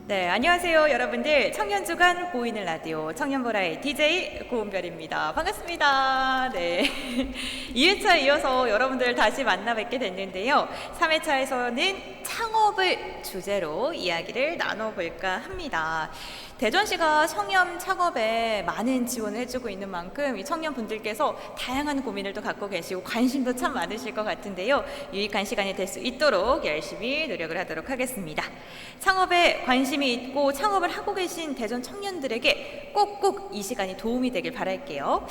네, 안녕하세요, 여러분들. 청년주간 보이는 라디오 청년보라의 DJ 고은별입니다. 반갑습니다. 네. 2회차 이어서 여러분들 다시 만나 뵙게 됐는데요. 3회차에서는 창업을 주제로 이야기를 나눠볼까 합니다. 대전시가 청년 창업에 많은 지원을 해주고 있는 만큼 이 청년분들께서 다양한 고민을 또 갖고 계시고 관심도 참 많으실 것 같은데요. 유익한 시간이 될 수 있도록 열심히 노력을 하도록 하겠습니다. 창업에 관심이 있고 창업을 하고 계신 대전 청년들에게 꼭꼭 이 시간이 도움이 되길 바랄게요.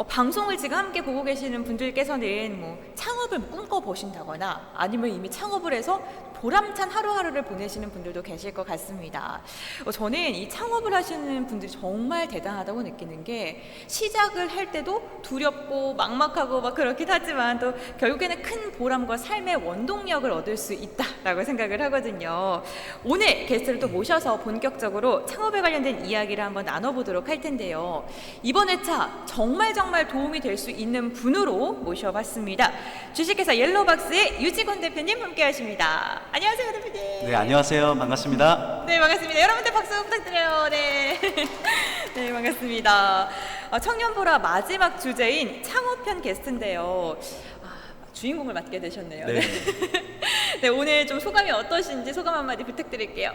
방송을 지금 함께 보고 계시는 분들께서는 창업을 꿈꿔보신다거나 아니면 이미 창업을 해서 보람찬 하루하루를 보내시는 분들도 계실 것 같습니다. 저는 이 창업을 하시는 분들이 정말 대단하다고 느끼는 게 시작을 할 때도 두렵고 막막하고 막 그렇긴 하지만 또 결국에는 큰 보람과 삶의 원동력을 얻을 수 있다라고 생각을 하거든요. 오늘 게스트를 또 모셔서 본격적으로 창업에 관련된 이야기를 한번 나눠보도록 할 텐데요. 이번 회차 정말 도움이 될 수 있는 분으로 모셔봤습니다. 주식회사 옐로우박스의 유직원 대표님 함께 하십니다. 안녕하세요, 대표님. 네, 안녕하세요. 반갑습니다. 네, 반갑습니다. 여러분들 박수 부탁드려요. 네. 네, 반갑습니다. 청년보라 마지막 주제인 창업편 게스트인데요. 주인공을 맡게 되셨네요. 네. 네, 오늘 좀 소감이 어떠신지 소감 한마디 부탁드릴게요.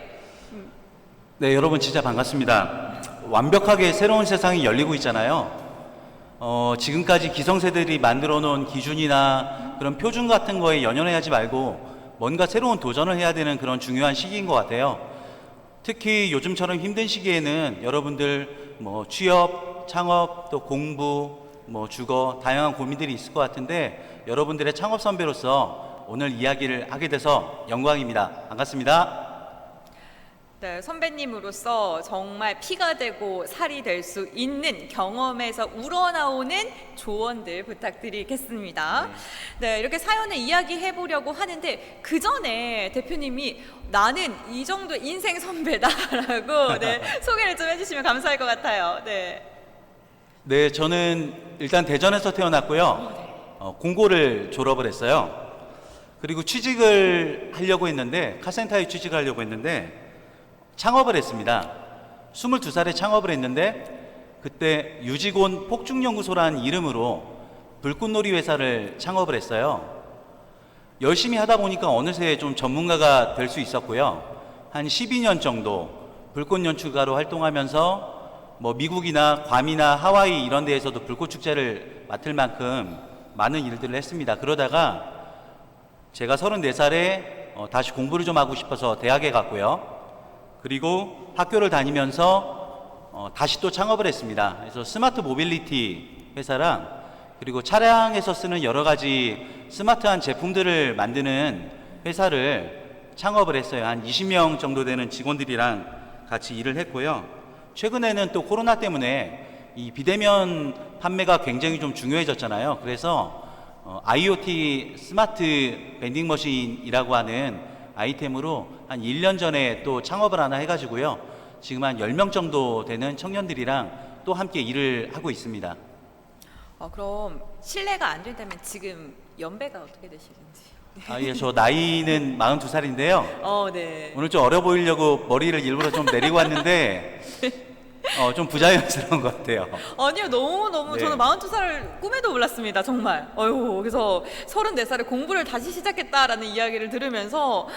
네, 여러분 진짜 반갑습니다. 완벽하게 새로운 세상이 열리고 있잖아요. 지금까지 기성세대들이 만들어 놓은 기준이나 그런 표준 같은 거에 연연해하지 말고 뭔가 새로운 도전을 해야 되는 그런 중요한 시기인 것 같아요. 특히 요즘처럼 힘든 시기에는 여러분들 취업, 창업, 또 공부, 주거 다양한 고민들이 있을 것 같은데 여러분들의 창업 선배로서 오늘 이야기를 하게 돼서 영광입니다. 반갑습니다. 네, 선배님으로서 정말 피가 되고 살이 될 수 있는 경험에서 우러나오는 조언들 부탁드리겠습니다. 네, 이렇게 사연을 이야기해 보려고 하는데 그 전에 대표님이 나는 이 정도 인생 선배다라고 소개를 좀 해주시면 감사할 것 같아요. 네, 저는 일단 대전에서 태어났고요. 공고를 졸업을 했어요. 그리고 취직을 하려고 했는데 카센터에 취직을 하려고 했는데 창업을 했습니다. 22살에 창업을 했는데 그때 유직원 폭죽연구소라는 이름으로 불꽃놀이 회사를 창업을 했어요. 열심히 하다 보니까 어느새 좀 전문가가 될 수 있었고요. 한 12년 정도 불꽃 연출가로 활동하면서 미국이나 괌이나 하와이 이런 데에서도 불꽃 축제를 맡을 만큼 많은 일들을 했습니다. 그러다가 제가 34살에 다시 공부를 좀 하고 싶어서 대학에 갔고요. 그리고 학교를 다니면서 다시 또 창업을 했습니다. 그래서 스마트 모빌리티 회사랑 그리고 차량에서 쓰는 여러 가지 스마트한 제품들을 만드는 회사를 창업을 했어요. 한 20명 정도 되는 직원들이랑 같이 일을 했고요. 최근에는 또 코로나 때문에 이 비대면 판매가 굉장히 좀 중요해졌잖아요. 그래서 IoT 스마트 밴딩 머신이라고 하는 아이템으로 한 1년 전에 또 창업을 하나 해가지고요. 지금 한 10명 정도 되는 청년들이랑 또 함께 일을 하고 있습니다. 그럼 실례가 안 된다면 지금 연배가 어떻게 되시는지? 예, 저 나이는 42살인데요. 네. 오늘 좀 어려 보이려고 머리를 일부러 좀 내리고 왔는데 좀 부자연스러운 것 같아요. 아니요, 너무 네. 저는 42살을 꿈에도 몰랐습니다, 정말. 그래서 34살에 공부를 다시 시작했다라는 이야기를 들으면서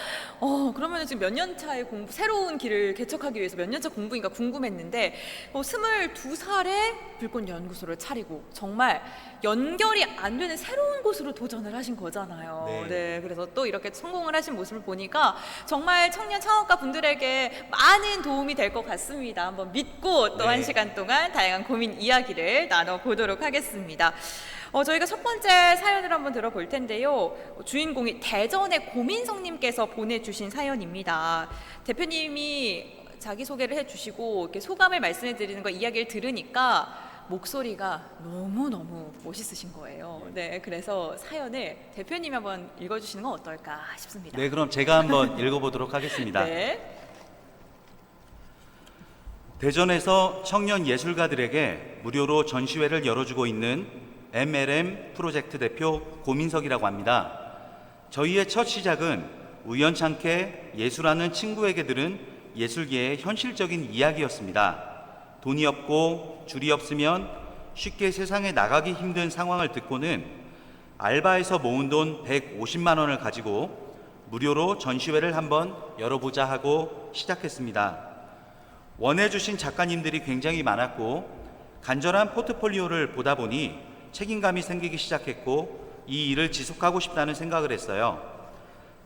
그러면 지금 몇 년 차의 공부, 새로운 길을 개척하기 위해서 몇 년 차 공부인가 궁금했는데 22살에 불꽃연구소를 차리고 정말 연결이 안 되는 새로운 곳으로 도전을 하신 거잖아요. 네. 그래서 또 이렇게 성공을 하신 모습을 보니까 정말 청년 창업가 분들에게 많은 도움이 될 것 같습니다. 한번 믿고 또 한 시간 동안 다양한 고민 이야기를 나눠보도록 하겠습니다. 저희가 첫 번째 사연을 한번 들어볼 텐데요. 주인공이 대전의 고민성님께서 보내주신 사연입니다. 대표님이 자기소개를 해주시고 이렇게 소감을 말씀해 드리는 거 이야기를 들으니까 목소리가 너무너무 멋있으신 거예요. 그래서 사연을 대표님이 한번 읽어주시는 건 어떨까 싶습니다. 네, 그럼 제가 한번 읽어보도록 하겠습니다. 대전에서 청년 예술가들에게 무료로 전시회를 열어주고 있는 MLM 프로젝트 대표 고민석이라고 합니다. 저희의 첫 시작은 우연찮게 예술하는 친구에게 들은 예술계의 현실적인 이야기였습니다. 돈이 없고 줄이 없으면 쉽게 세상에 나가기 힘든 상황을 듣고는 알바에서 모은 돈 150만 원을 가지고 무료로 전시회를 한번 열어보자 하고 시작했습니다. 원해주신 작가님들이 굉장히 많았고 간절한 포트폴리오를 보다 보니 책임감이 생기기 시작했고 이 일을 지속하고 싶다는 생각을 했어요.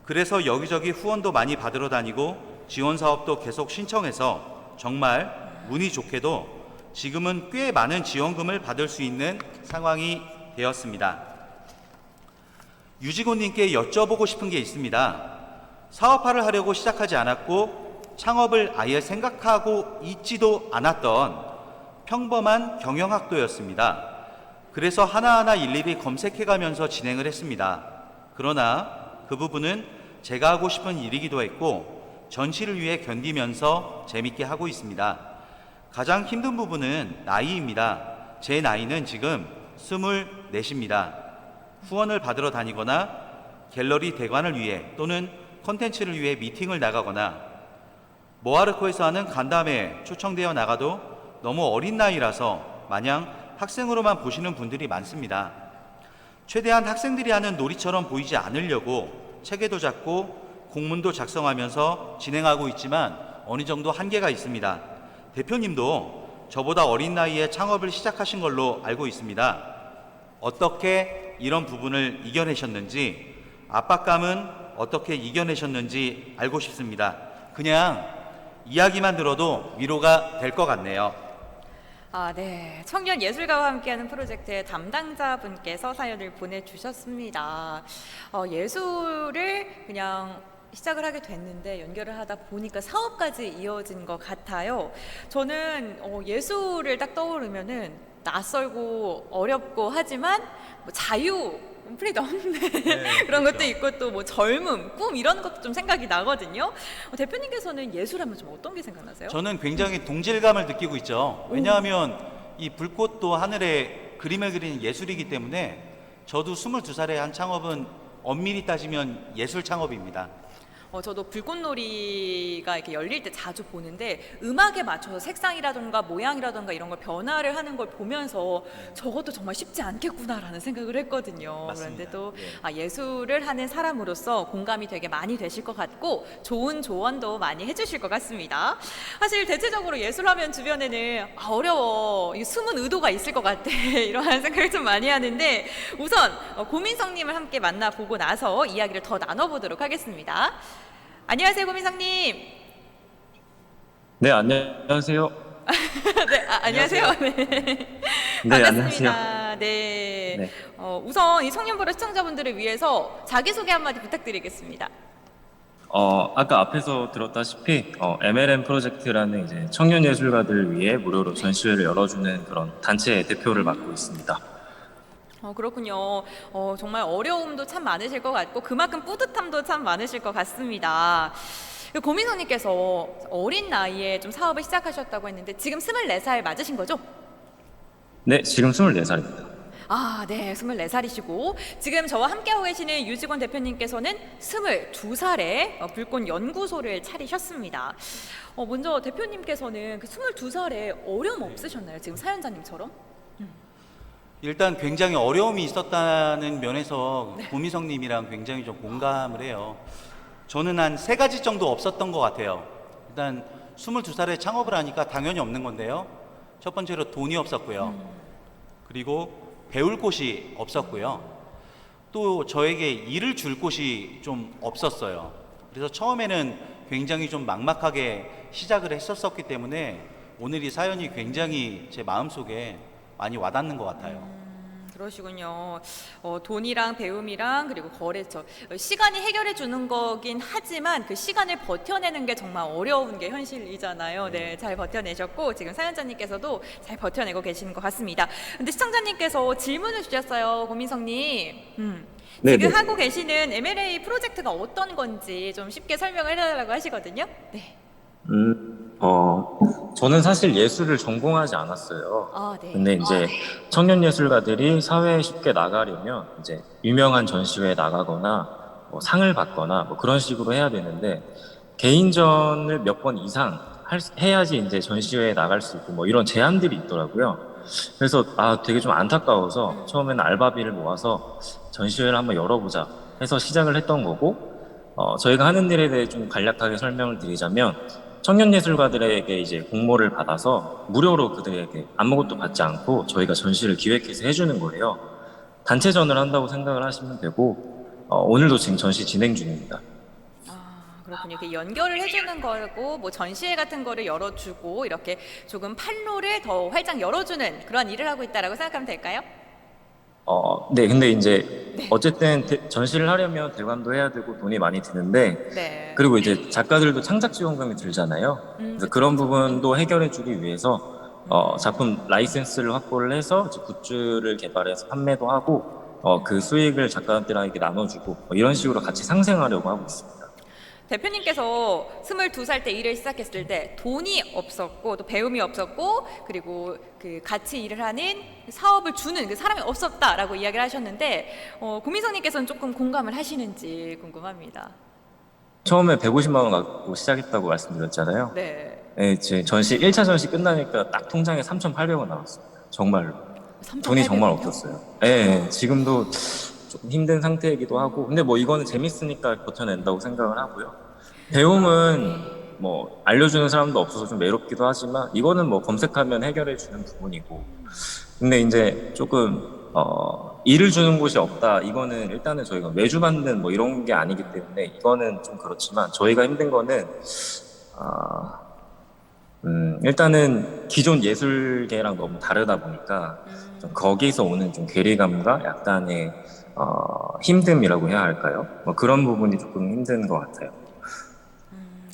그래서 여기저기 후원도 많이 받으러 다니고 지원 사업도 계속 신청해서 정말 운이 좋게도 지금은 꽤 많은 지원금을 받을 수 있는 상황이 되었습니다. 유직원님께 여쭤보고 싶은 게 있습니다. 사업화를 하려고 시작하지 않았고 창업을 아예 생각하고 있지도 않았던 평범한 경영학도였습니다. 그래서 하나하나 일일이 검색해가면서 진행을 했습니다. 그러나 그 부분은 제가 하고 싶은 일이기도 했고 전시를 위해 견디면서 재밌게 하고 있습니다. 가장 힘든 부분은 나이입니다. 제 나이는 지금 24입니다. 후원을 받으러 다니거나 갤러리 대관을 위해 또는 콘텐츠를 위해 미팅을 나가거나 모아르코에서 하는 간담회에 초청되어 나가도 너무 어린 나이라서 마냥 학생으로만 보시는 분들이 많습니다. 최대한 학생들이 하는 놀이처럼 보이지 않으려고 체계도 잡고 공문도 작성하면서 진행하고 있지만 어느 정도 한계가 있습니다. 대표님도 저보다 어린 나이에 창업을 시작하신 걸로 알고 있습니다. 어떻게 이런 부분을 이겨내셨는지, 압박감은 어떻게 이겨내셨는지 알고 싶습니다. 그냥 이야기만 들어도 위로가 될 것 같네요. 네. 청년 예술가와 함께하는 프로젝트의 담당자분께서 사연을 보내주셨습니다. 예술을 그냥 시작을 하게 됐는데 연결을 하다 보니까 사업까지 이어진 것 같아요. 저는 예술을 딱 떠오르면은 낯설고 어렵고 하지만 뭐 자유, 프리덤 그런 그렇죠. 것도 있고 또 뭐 젊음, 꿈 이런 것도 좀 생각이 나거든요. 대표님께서는 예술하면 좀 어떤 게 생각나세요? 저는 굉장히 동질감을 느끼고 있죠. 왜냐하면 이 불꽃도 하늘에 그림을 그리는 예술이기 때문에 저도 22살에 한 창업은 엄밀히 따지면 예술 창업입니다. 저도 불꽃놀이가 이렇게 열릴 때 자주 보는데 음악에 맞춰서 색상이라던가 모양이라던가 이런 걸 변화를 하는 걸 보면서 저것도 정말 쉽지 않겠구나라는 생각을 했거든요. 맞습니다. 그런데 또 예. 예술을 하는 사람으로서 공감이 되게 많이 되실 것 같고 좋은 조언도 많이 해주실 것 같습니다. 사실 대체적으로 예술하면 주변에는 어려워, 이 숨은 의도가 있을 것 같아 이러한 생각을 좀 많이 하는데 우선 고민성님을 함께 만나보고 나서 이야기를 더 나눠보도록 하겠습니다. 안녕하세요, 고민성님. 네, 안녕하세요. 네, 안녕하세요. 네. 네, 반갑습니다. 네. 네. 우선 이 청년보라 시청자분들을 위해서 자기소개 한마디 부탁드리겠습니다. 아까 앞에서 들었다시피 MLM 프로젝트라는 이제 청년 예술가들을 위해 무료로 전시회를 열어주는 그런 단체의 대표를 맡고 있습니다. 그렇군요. 정말 어려움도 참 많으실 것 같고 그만큼 뿌듯함도 참 많으실 것 같습니다. 고민성님께서 어린 나이에 좀 사업을 시작하셨다고 했는데 지금 24살 맞으신 거죠? 네, 지금 24살입니다. 네, 24살이시고 지금 저와 함께하고 계시는 유직원 대표님께서는 22살에 불꽃 연구소를 차리셨습니다. 먼저 대표님께서는 그 22살에 어려움 없으셨나요? 지금 사연자님처럼? 일단 굉장히 어려움이 있었다는 면에서 고미성님이랑 굉장히 좀 공감을 해요. 저는 한 3가지 정도 없었던 것 같아요. 일단 22살에 창업을 하니까 당연히 없는 건데요. 첫 번째로 돈이 없었고요. 그리고 배울 곳이 없었고요. 또 저에게 일을 줄 곳이 좀 없었어요. 그래서 처음에는 굉장히 좀 막막하게 시작을 했었기 때문에 오늘 이 사연이 굉장히 제 마음속에 많이 와닿는 것 같아요. 그러시군요. 돈이랑 배움이랑 그리고 거래처 시간이 해결해 주는 거긴 하지만 그 시간을 버텨내는 게 정말 어려운 게 현실이잖아요. 네, 잘 버텨내셨고 지금 사연자님께서도 잘 버텨내고 계시는 것 같습니다. 근데 시청자님께서 질문을 주셨어요, 고민성님. 네, 지금 네. 하고 계시는 M&A 프로젝트가 어떤 건지 좀 쉽게 설명을 해달라고 하시거든요. 네. 저는 사실 예술을 전공하지 않았어요. 네. 근데 이제 청년 예술가들이 사회에 쉽게 나가려면 이제 유명한 전시회에 나가거나 뭐 상을 받거나 뭐 그런 식으로 해야 되는데 개인전을 몇 번 이상 해야지 이제 전시회에 나갈 수 있고 뭐 이런 제한들이 있더라고요. 그래서 되게 좀 안타까워서 처음에는 알바비를 모아서 전시회를 한번 열어보자 해서 시작을 했던 거고, 저희가 하는 일에 대해 좀 간략하게 설명을 드리자면, 청년 예술가들에게 이제 공모를 받아서 무료로 그들에게 아무것도 받지 않고 저희가 전시를 기획해서 해주는 거예요. 단체전을 한다고 생각을 하시면 되고, 오늘도 지금 전시 진행 중입니다. 그렇군요. 이렇게 연결을 해주는 거고, 뭐 전시회 같은 거를 열어주고, 이렇게 조금 판로를 더 활짝 열어주는 그런 일을 하고 있다라고 생각하면 될까요? 네, 근데 이제 어쨌든 전시를 하려면 대관도 해야 되고 돈이 많이 드는데, 네. 그리고 이제 작가들도 창작 지원금이 들잖아요. 그래서 그런 부분도 해결해주기 위해서 작품 라이센스를 확보를 해서 이제 굿즈를 개발해서 판매도 하고, 그 수익을 작가들에게 나눠주고 이런 식으로 같이 상생하려고 하고 있습니다. 대표님께서 22살 때 일을 시작했을 때 돈이 없었고 또 배움이 없었고 그리고 그 같이 일을 하는 사업을 주는 그 사람이 없었다라고 이야기를 하셨는데 고민성님께서는 조금 공감을 하시는지 궁금합니다. 처음에 150만 원 갖고 시작했다고 말씀드렸잖아요. 네. 네, 이제 1차 전시 끝나니까 딱 통장에 3,800원 나왔어요. 정말로. 돈이 정말 없었어요. 네, 지금도 조금 힘든 상태이기도 하고, 근데 뭐 이거는 재밌으니까 버텨낸다고 생각을 하고요. 배움은 뭐 알려주는 사람도 없어서 좀 외롭기도 하지만 이거는 뭐 검색하면 해결해주는 부분이고, 근데 이제 조금 일을 주는 곳이 없다, 이거는 일단은 저희가 외주 받는 뭐 이런 게 아니기 때문에 이거는 좀 그렇지만, 저희가 힘든 거는 일단은 기존 예술계랑 너무 다르다 보니까 좀 거기서 오는 좀 괴리감과 약간의 힘듦이라고 해야 할까요? 뭐 그런 부분이 조금 힘든 것 같아요.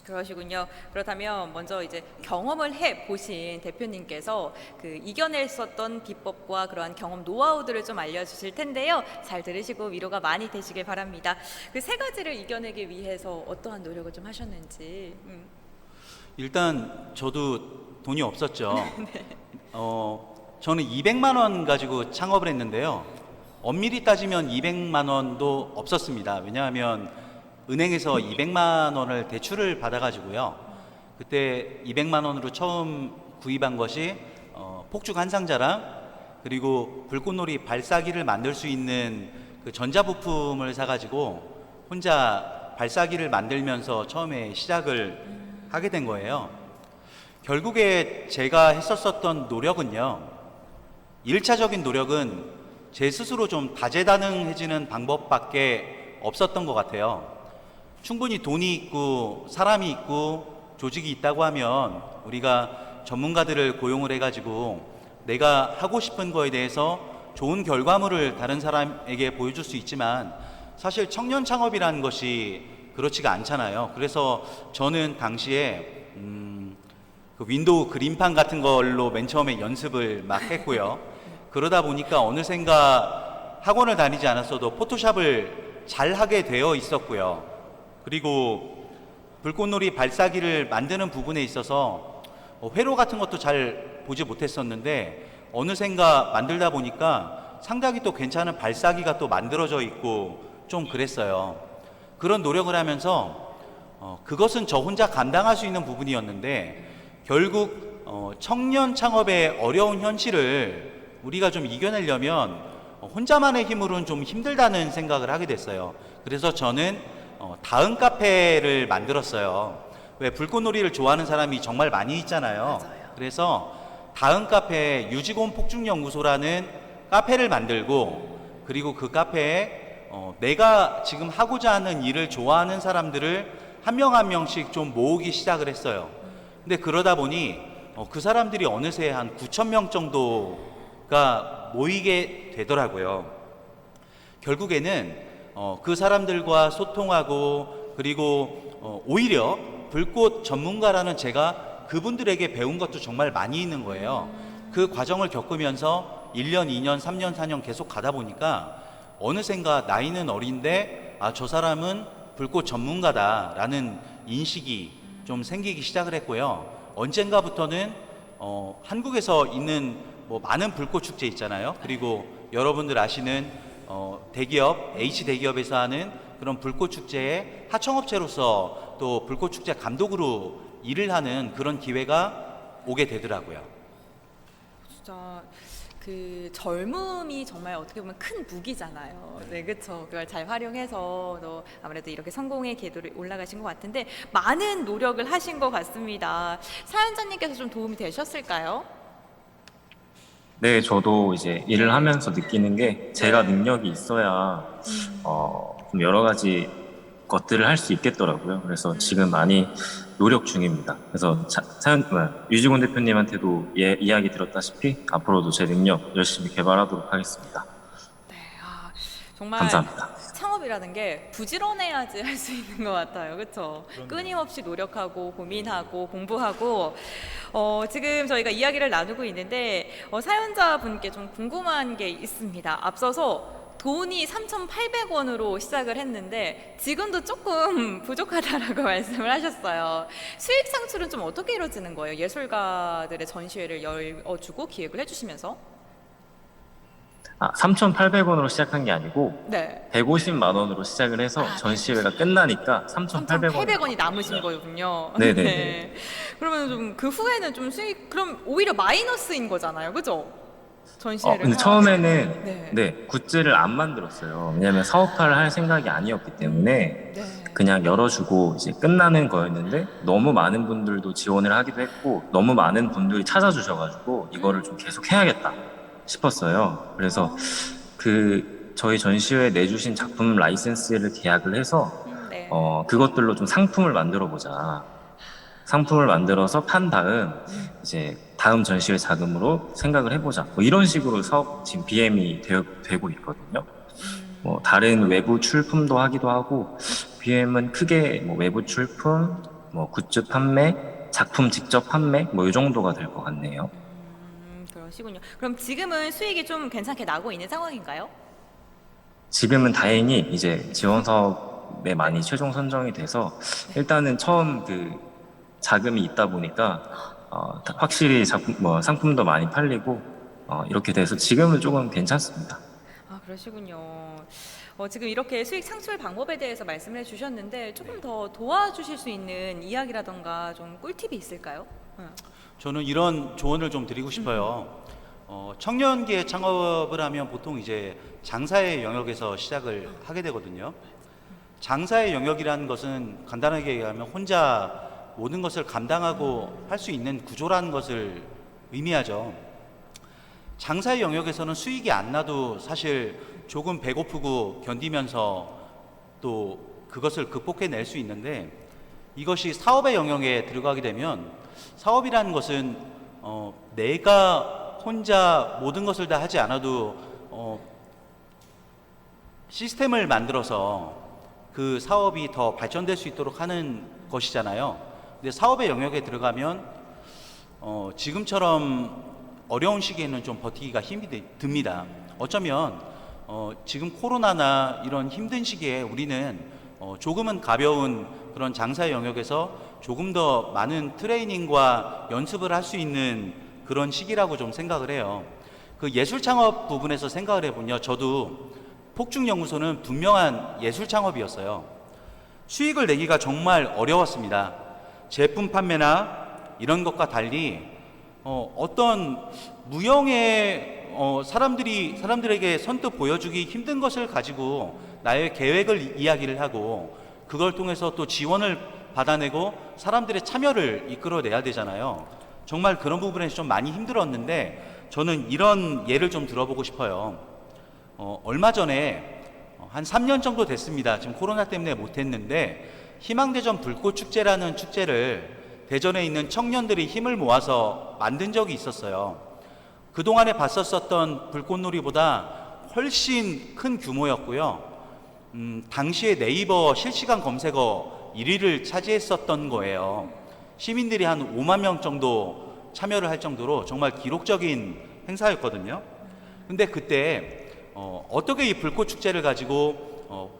그러시군요. 그렇다면 먼저 이제 경험을 해 보신 대표님께서 그 이겨냈었던 비법과 그러한 경험 노하우들을 좀 알려주실 텐데요. 잘 들으시고 위로가 많이 되시길 바랍니다. 그 세 가지를 이겨내기 위해서 어떠한 노력을 좀 하셨는지. 일단 저도 돈이 없었죠. 저는 200만 원 가지고 창업을 했는데요. 엄밀히 따지면 200만 원도 없었습니다. 왜냐하면 은행에서 200만 원을 대출을 받아가지고요. 그때 200만 원으로 처음 구입한 것이 폭죽 한 상자랑 그리고 불꽃놀이 발사기를 만들 수 있는 그 전자부품을 사가지고 혼자 발사기를 만들면서 처음에 시작을 하게 된 거예요. 결국에 제가 했었던 노력은요, 1차적인 노력은 제 스스로 좀 다재다능해지는 방법밖에 없었던 것 같아요. 충분히 돈이 있고 사람이 있고 조직이 있다고 하면 우리가 전문가들을 고용을 해가지고 내가 하고 싶은 거에 대해서 좋은 결과물을 다른 사람에게 보여줄 수 있지만, 사실 청년 창업이라는 것이 그렇지가 않잖아요. 그래서 저는 당시에 그 윈도우 그림판 같은 걸로 맨 처음에 연습을 막 했고요. 그러다 보니까 어느샌가 학원을 다니지 않았어도 포토샵을 잘 하게 되어 있었고요. 그리고 불꽃놀이 발사기를 만드는 부분에 있어서 회로 같은 것도 잘 보지 못했었는데 어느샌가 만들다 보니까 상당히 또 괜찮은 발사기가 또 만들어져 있고 좀 그랬어요. 그런 노력을 하면서 그것은 저 혼자 감당할 수 있는 부분이었는데, 결국 청년 창업의 어려운 현실을 우리가 좀 이겨내려면 혼자만의 힘으로는 좀 힘들다는 생각을 하게 됐어요. 그래서 저는 다은 카페를 만들었어요. 왜 불꽃놀이를 좋아하는 사람이 정말 많이 있잖아요. 맞아요. 그래서 다은 카페 유지곤 폭죽연구소라는 카페를 만들고, 그리고 그 카페에 내가 지금 하고자 하는 일을 좋아하는 사람들을 한 명 한 명씩 좀 모으기 시작을 했어요. 근데 그러다 보니 그 사람들이 어느새 한 9,000명 정도가 모이게 되더라고요. 결국에는 그 사람들과 소통하고, 그리고 오히려 불꽃 전문가라는 제가 그분들에게 배운 것도 정말 많이 있는 거예요. 그 과정을 겪으면서 1년, 2년, 3년, 4년 계속 가다 보니까 어느샌가 나이는 어린데 저 사람은 불꽃 전문가다라는 인식이 좀 생기기 시작을 했고요. 언젠가부터는 한국에서 있는 뭐 많은 불꽃 축제 있잖아요. 그리고 여러분들 아시는 대기업, H대기업에서 하는 그런 불꽃 축제의 하청업체로서 또 불꽃 축제 감독으로 일을 하는 그런 기회가 오게 되더라고요. 진짜 그 젊음이 정말 어떻게 보면 큰 무기잖아요. 네, 그렇죠. 그걸 잘 활용해서 또 아무래도 이렇게 성공의 궤도를 올라가신 것 같은데 많은 노력을 하신 것 같습니다. 사연자님께서 좀 도움이 되셨을까요? 네, 저도 이제 일을 하면서 느끼는 게 제가 능력이 있어야 좀 여러 가지 것들을 할 수 있겠더라고요. 그래서 지금 많이 노력 중입니다. 그래서 유지곤 대표님한테도 이야기 들었다시피 앞으로도 제 능력 열심히 개발하도록 하겠습니다. 네, 정말 감사합니다. 창업이라는 게 부지런해야지 할 수 있는 것 같아요. 그렇죠? 끊임없이 노력하고 고민하고 공부하고 지금 저희가 이야기를 나누고 있는데 사연자분께 좀 궁금한 게 있습니다. 앞서서 돈이 3,800원으로 시작을 했는데 지금도 조금 부족하다라고 말씀을 하셨어요. 수익 창출은 좀 어떻게 이루어지는 거예요? 예술가들의 전시회를 열어주고 기획을 해주시면서? 3,800원으로 시작한 게 아니고 네. 150만 원으로 시작을 해서 전시회가 끝나니까 3,800원이 남으신 거군요. 네네. 네. 그러면 좀 그 후에는 좀 수익 그럼 오히려 마이너스인 거잖아요, 그죠? 전시회를. 근데 처음에는 네. 굿즈를 안 만들었어요. 왜냐면 사업화를 할 생각이 아니었기 때문에 네. 그냥 열어주고 이제 끝나는 거였는데 너무 많은 분들도 지원을 하기도 했고 너무 많은 분들이 찾아주셔가지고 이거를 좀 계속 해야겠다 싶었어요. 그래서 저희 전시회에 내주신 작품 라이센스를 계약을 해서 네. 그것들로 좀 상품을 만들어 보자. 상품을 만들어서 판 다음 이제 다음 전시회 자금으로 생각을 해보자. 뭐 이런 식으로 사업 지금 BM이 되고 있거든요. 뭐 다른 외부 출품도 하기도 하고 BM은 크게 뭐 외부 출품, 뭐 굿즈 판매, 작품 직접 판매 뭐 이 정도가 될 것 같네요. 그러시군요. 그럼 지금은 수익이 좀 괜찮게 나고 있는 상황인가요? 지금은 다행히 이제 지원 사업에 많이 최종 선정이 돼서 일단은 처음 자금이 있다 보니까 확실히 상품도 많이 팔리고 이렇게 돼서 지금은 조금 괜찮습니다. 그러시군요. 지금 이렇게 수익 창출 방법에 대해서 말씀을 해주셨는데 조금 더 도와주실 수 있는 이야기라던가 좀 꿀팁이 있을까요? 저는 이런 조언을 좀 드리고 싶어요. 청년기에 창업을 하면 보통 이제 장사의 영역에서 시작을 하게 되거든요. 장사의 영역이라는 것은 간단하게 얘기하면 혼자 모든 것을 감당하고 할 수 있는 구조라는 것을 의미하죠. 장사의 영역에서는 수익이 안 나도 사실 조금 배고프고 견디면서 또 그것을 극복해낼 수 있는데 이것이 사업의 영역에 들어가게 되면 사업이라는 것은 내가 혼자 모든 것을 다 하지 않아도 시스템을 만들어서 그 사업이 더 발전될 수 있도록 하는 것이잖아요. 근데 사업의 영역에 들어가면 지금처럼 어려운 시기에는 좀 버티기가 힘이 듭니다. 어쩌면 지금 코로나나 이런 힘든 시기에 우리는 조금은 가벼운 그런 장사의 영역에서 조금 더 많은 트레이닝과 연습을 할 수 있는 그런 시기라고 좀 생각을 해요. 그 예술 창업 부분에서 생각을 해보면요, 저도 폭죽연구소는 분명한 예술 창업이었어요. 수익을 내기가 정말 어려웠습니다. 제품 판매나 이런 것과 달리 어떤 무형의 사람들에게 선뜻 보여주기 힘든 것을 가지고 나의 계획을 이야기를 하고 그걸 통해서 또 지원을 받아내고 사람들의 참여를 이끌어내야 되잖아요. 정말 그런 부분에서 좀 많이 힘들었는데 저는 이런 예를 좀 들어보고 싶어요. 얼마 전에 한 3년 정도 됐습니다. 지금 코로나 때문에 못했는데 희망대전 불꽃축제라는 축제를 대전에 있는 청년들이 힘을 모아서 만든 적이 있었어요. 그동안에 봤었던 불꽃놀이보다 훨씬 큰 규모였고요. 당시에 네이버 실시간 검색어 1위를 차지했었던 거예요. 시민들이 한 5만 명 정도 참여를 할 정도로 정말 기록적인 행사였거든요. 근데 그때 어떻게 이 불꽃축제를 가지고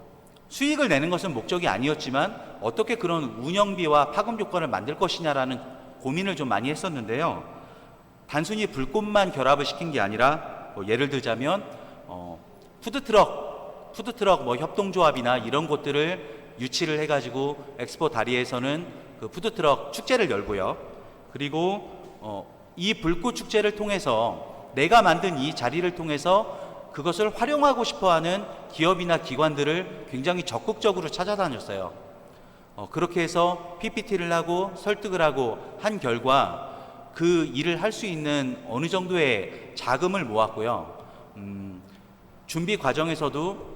수익을 내는 것은 목적이 아니었지만 어떻게 그런 운영비와 파급 요건을 만들 것이냐라는 고민을 좀 많이 했었는데요. 단순히 불꽃만 결합을 시킨 게 아니라 예를 들자면 푸드트럭 푸드트럭 뭐 협동조합이나 이런 곳들을 유치를 해가지고 엑스포 다리에서는 그 푸드트럭 축제를 열고요. 그리고 이 불꽃 축제를 통해서 내가 만든 이 자리를 통해서 그것을 활용하고 싶어하는 기업이나 기관들을 굉장히 적극적으로 찾아다녔어요. 그렇게 해서 PPT를 하고 설득을 하고 한 결과 그 일을 할 수 있는 어느 정도의 자금을 모았고요. 준비 과정에서도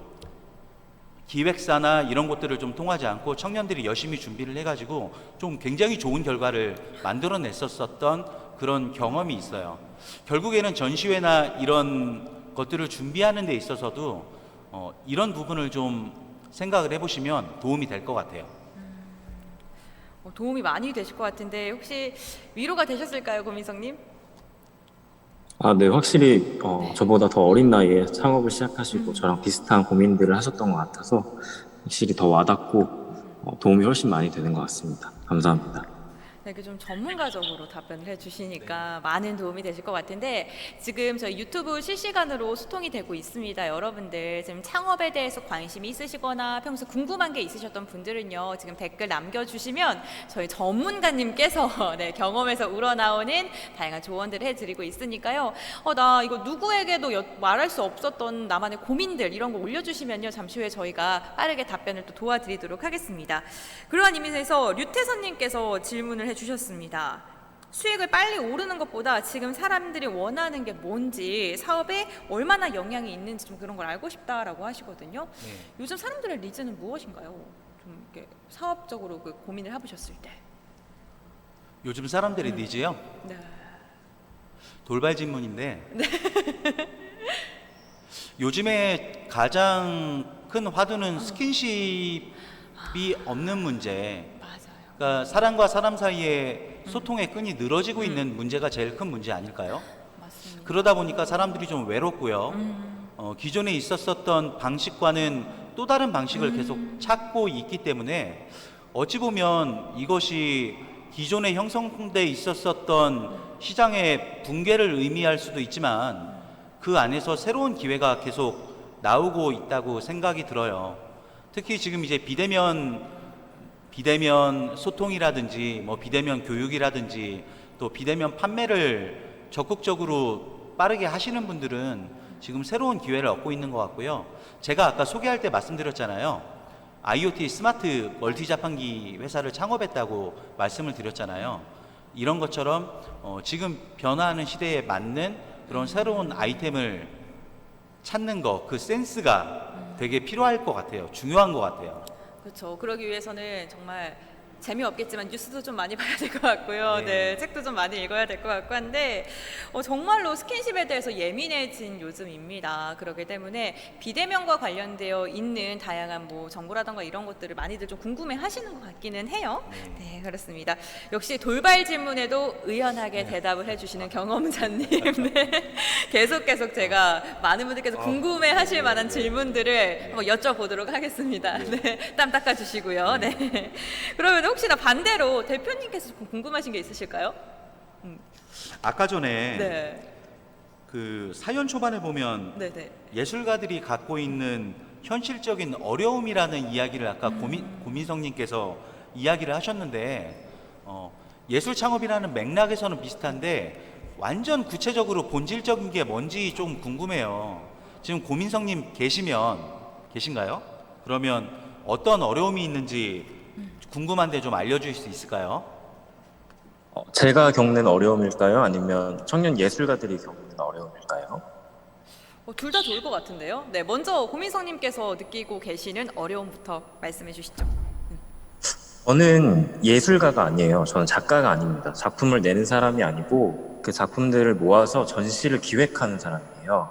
기획사나 이런 것들을 좀 통하지 않고 청년들이 열심히 준비를 해가지고 좀 굉장히 좋은 결과를 만들어냈었던 그런 경험이 있어요. 결국에는 전시회나 이런 것들을 준비하는 데 있어서도 이런 부분을 좀 생각을 해보시면 도움이 될 것 같아요. 도움이 많이 되실 것 같은데 혹시 위로가 되셨을까요, 고민성님? 아, 네, 확실히 저보다 더 어린 나이에 창업을 시작하시고 저랑 비슷한 고민들을 하셨던 것 같아서 확실히 더 와닿고 도움이 훨씬 많이 되는 것 같습니다. 감사합니다. 네, 이렇게 좀 전문가적으로 답변을 해주시니까 많은 도움이 되실 것 같은데 지금 저희 유튜브 실시간으로 소통이 되고 있습니다. 여러분들 지금 창업에 대해서 관심이 있으시거나 평소 궁금한 게 있으셨던 분들은요, 지금 댓글 남겨주시면 저희 전문가님께서 네, 경험에서 우러나오는 다양한 조언들을 해드리고 있으니까요. 나 이거 누구에게도 말할 수 없었던 나만의 고민들 이런 거 올려주시면요, 잠시 후에 저희가 빠르게 답변을 또 도와드리도록 하겠습니다. 그러한 의미에서 류태선님께서 질문을 해주셨습니다. 수익을 빨리 오르는 것보다 지금 사람들이 원하는 게 뭔지, 사업에 얼마나 영향이 있는지 좀 그런 걸 알고 싶다라고 하시거든요. 네. 요즘 사람들의 니즈는 무엇인가요? 좀 이렇게 사업적으로 그 고민을 해보셨을 때. 요즘 사람들의 니즈요? 네. 돌발 질문인데 요즘에 가장 큰 화두는 스킨십이 없는 문제, 맞아요. 그러니까 사람과 사람 사이에 소통의 끈이 늘어지고 있는 문제가 제일 큰 문제 아닐까요? 맞습니다. 그러다 보니까 사람들이 좀 외롭고요. 기존에 있었던 방식과는 또 다른 방식을 계속 찾고 있기 때문에 어찌 보면 이것이 기존에 형성돼 있었던 시장의 붕괴를 의미할 수도 있지만 그 안에서 새로운 기회가 계속 나오고 있다고 생각이 들어요. 특히 지금 이제 비대면 소통이라든지 뭐 비대면 교육이라든지 또 비대면 판매를 적극적으로 빠르게 하시는 분들은 지금 새로운 기회를 얻고 있는 것 같고요. 제가 아까 소개할 때 말씀드렸잖아요. IoT 스마트 멀티 자판기 회사를 창업했다고 말씀을 드렸잖아요. 이런 것처럼 지금 변화하는 시대에 맞는 그런 새로운 아이템을 찾는 거, 그 센스가 되게 필요할 것 같아요. 중요한 것 같아요. 그렇죠. 그러기 위해서는 정말 재미없겠지만 뉴스도 좀 많이 봐야 될 것 같고요. 네, 책도 좀 많이 읽어야 될 것 같고 한데 정말로 스킨십에 대해서 예민해진 요즘입니다. 그렇기 때문에 비대면과 관련되어 있는 다양한 뭐 정보라던가 이런 것들을 많이들 좀 궁금해하시는 것 같기는 해요. 네, 그렇습니다. 역시 돌발 질문에도 의연하게 대답을 해주시는 경험자님. 네. 계속 제가 많은 분들께서 궁금해하실 만한 질문들을 한번 여쭤보도록 하겠습니다. 네, 땀 닦아주시고요. 네. 그러면 혹시나 반대로 대표님께서 궁금하신 게 있으실까요? 아까 전에 네. 그 사연 초반에 보면 네네. 예술가들이 갖고 있는 현실적인 어려움이라는 이야기를 아까 고민성님께서 이야기를 하셨는데 예술 창업이라는 맥락에서는 비슷한데 완전 구체적으로 본질적인 게 뭔지 좀 궁금해요. 지금 고민성님 계신가요? 그러면 어떤 어려움이 있는지 궁금한데 좀 알려주실 수 있을까요? 제가 겪는 어려움일까요? 아니면 청년 예술가들이 겪는 어려움일까요? 둘 다 좋을 것 같은데요. 네, 먼저 고민성님께서 느끼고 계시는 어려움부터 말씀해 주시죠. 저는 예술가가 아니에요. 저는 작가가 아닙니다. 작품을 내는 사람이 아니고 그 작품들을 모아서 전시를 기획하는 사람이에요.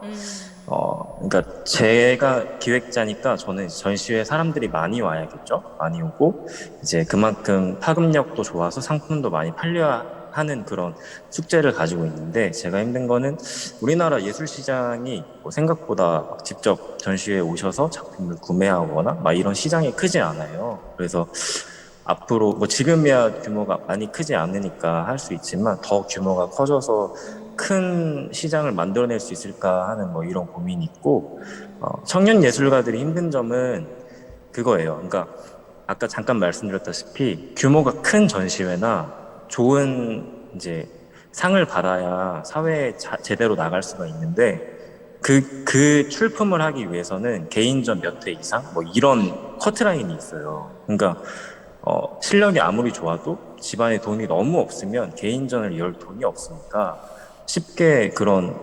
그러니까 제가 기획자니까 저는 전시회에 사람들이 많이 와야겠죠. 많이 오고 이제 그만큼 파급력도 좋아서 상품도 많이 팔려야 하는 그런 숙제를 가지고 있는데 제가 힘든 거는 우리나라 예술 시장이 뭐 생각보다 막 직접 전시회에 오셔서 작품을 구매하거나 막 이런 시장이 크지 않아요. 그래서 앞으로 뭐 지금이야 규모가 많이 크지 않으니까 할 수 있지만 더 규모가 커져서 큰 시장을 만들어낼 수 있을까 하는 뭐 이런 고민이 있고 청년 예술가들이 힘든 점은 그거예요. 그러니까 아까 잠깐 말씀드렸다시피 규모가 큰 전시회나 좋은 이제 상을 받아야 사회에 제대로 나갈 수가 있는데 그 출품을 하기 위해서는 개인전 몇 회 이상 뭐 이런 커트라인이 있어요. 그러니까 실력이 아무리 좋아도 집안에 돈이 너무 없으면 개인전을 열 돈이 없으니까 쉽게 그런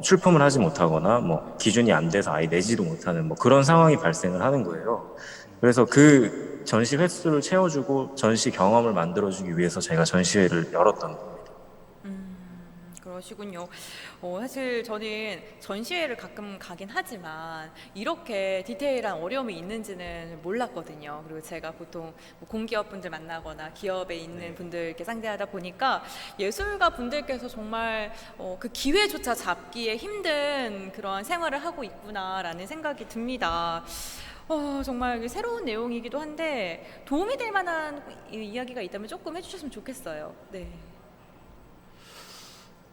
출품을 하지 못하거나 뭐 기준이 안 돼서 아예 내지도 못하는 뭐 그런 상황이 발생을 하는 거예요. 그래서 그 전시 횟수를 채워주고 전시 경험을 만들어주기 위해서 제가 전시회를 열었던 겁니다. 그러시군요. 사실 저는 전시회를 가끔 가긴 하지만 이렇게 디테일한 어려움이 있는지는 몰랐거든요. 그리고 제가 보통 뭐 공기업 분들 만나거나 기업에 있는 분들께 상대하다 보니까 예술가 분들께서 정말 그 기회조차 잡기에 힘든 그런 생활을 하고 있구나라는 생각이 듭니다. 정말 새로운 내용이기도 한데 도움이 될 만한 이야기가 있다면 조금 해주셨으면 좋겠어요. 네.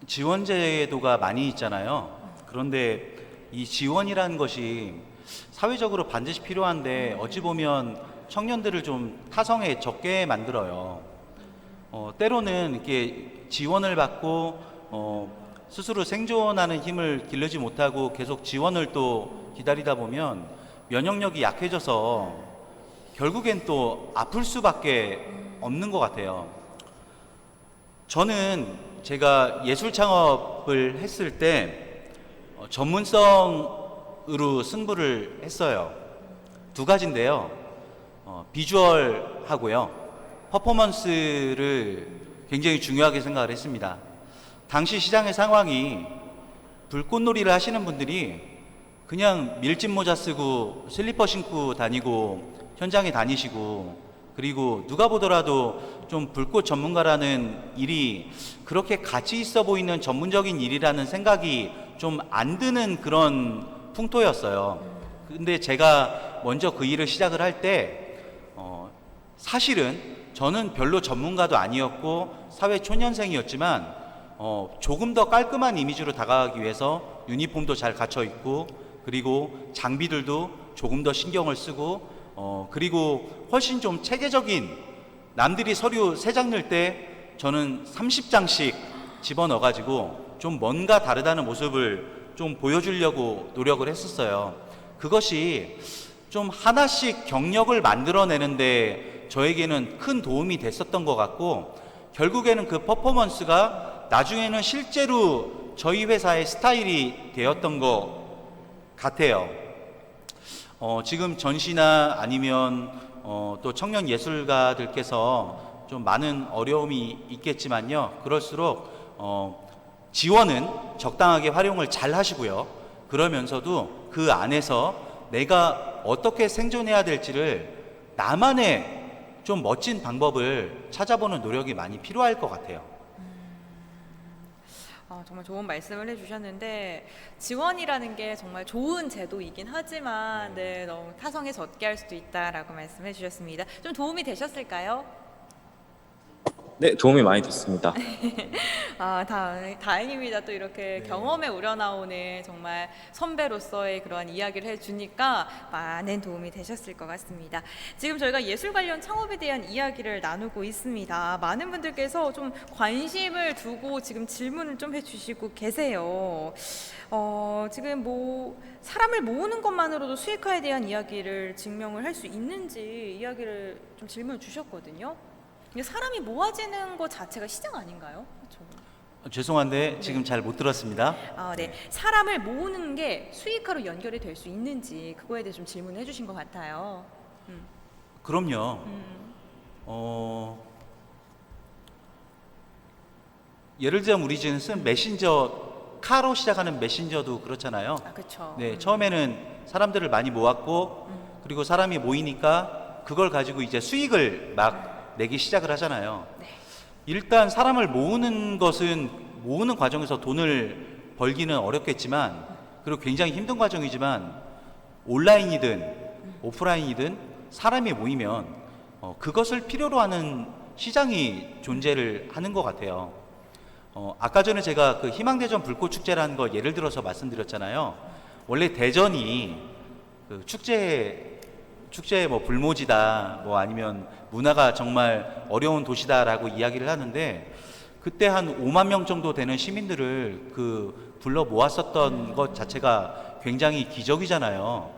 지원 제도가 많이 있잖아요. 그런데 이 지원이라는 것이 사회적으로 반드시 필요한데 어찌 보면 청년들을 좀 타성에 적게 만들어요. 때로는 이렇게 지원을 받고 스스로 생존하는 힘을 기르지 못하고 계속 지원을 또 기다리다 보면 면역력이 약해져서 결국엔 또 아플 수밖에 없는 것 같아요. 저는 제가 예술 창업을 했을 때 전문성으로 승부를 했어요. 두 가지인데요. 비주얼하고요. 퍼포먼스를 굉장히 중요하게 생각을 했습니다. 당시 시장의 상황이 불꽃놀이를 하시는 분들이 그냥 밀짚 모자 쓰고 슬리퍼 신고 다니고 현장에 다니시고 그리고 누가 보더라도 좀 불꽃 전문가라는 일이 그렇게 가치 있어 보이는 전문적인 일이라는 생각이 좀 안 드는 그런 풍토였어요. 근데 제가 먼저 그 일을 시작을 할 때 사실은 저는 별로 전문가도 아니었고 사회 초년생이었지만 조금 더 깔끔한 이미지로 다가가기 위해서 유니폼도 잘 갖춰 입고 그리고 장비들도 조금 더 신경을 쓰고 그리고 훨씬 좀 체계적인 남들이 서류 3장 넣을 때 저는 30장씩 집어넣어 가지고 좀 뭔가 다르다는 모습을 좀 보여주려고 노력을 했었어요. 그것이 좀 하나씩 경력을 만들어내는데 저에게는 큰 도움이 됐었던 것 같고 결국에는 그 퍼포먼스가 나중에는 실제로 저희 회사의 스타일이 되었던 것 같아요. 지금 전시나 아니면 또 청년 예술가들께서 좀 많은 어려움이 있겠지만요. 그럴수록 지원은 적당하게 활용을 잘 하시고요. 그러면서도 그 안에서 내가 어떻게 생존해야 될지를 나만의 좀 멋진 방법을 찾아보는 노력이 많이 필요할 것 같아요. 정말 좋은 말씀을 해주셨는데 지원이라는 게 정말 좋은 제도이긴 하지만 네, 너무 타성에 젖게 할 수도 있다라고 말씀해 주셨습니다. 좀 도움이 되셨을까요? 네, 도움이 많이 됐습니다. 다행입니다. 또 이렇게 경험에 우러나오는 정말 선배로서의 그러한 이야기를 해주니까 많은 도움이 되셨을 것 같습니다. 지금 저희가 예술 관련 창업에 대한 이야기를 나누고 있습니다. 많은 분들께서 좀 관심을 두고 지금 질문을 좀 해주시고 계세요. 지금 뭐 사람을 모으는 것만으로도 수익화에 대한 이야기를 증명을 할 수 있는지 이야기를 좀 질문을 주셨거든요. 근데 사람이 모아지는 것 자체가 시장 아닌가요? 그렇죠? 죄송한데 지금 잘 못 들었습니다. 네. 사람을 모으는 게 수익화로 연결이 될 수 있는지 그거에 대해 좀 질문을 해주신 것 같아요. 그럼요. 예를 들자면 우리 지금 쓴 메신저 카로 시작하는 메신저도 그렇잖아요. 그렇죠. 네, 처음에는 사람들을 많이 모았고 그리고 사람이 모이니까 그걸 가지고 이제 수익을 막 내기 시작을 하잖아요. 네. 일단 사람을 모으는 것은 모으는 과정에서 돈을 벌기는 어렵겠지만 그리고 굉장히 힘든 과정이지만 온라인이든 오프라인이든 사람이 모이면 그것을 필요로 하는 시장이 존재를 하는 것 같아요. 아까 전에 제가 그 희망대전 불꽃축제라는 걸 예를 들어서 말씀드렸잖아요. 원래 대전이 그 축제 뭐 불모지다, 뭐 아니면 문화가 정말 어려운 도시다라고 이야기를 하는데, 그때 한 5만 명 정도 되는 시민들을 불러 모았었던 것 자체가 굉장히 기적이잖아요.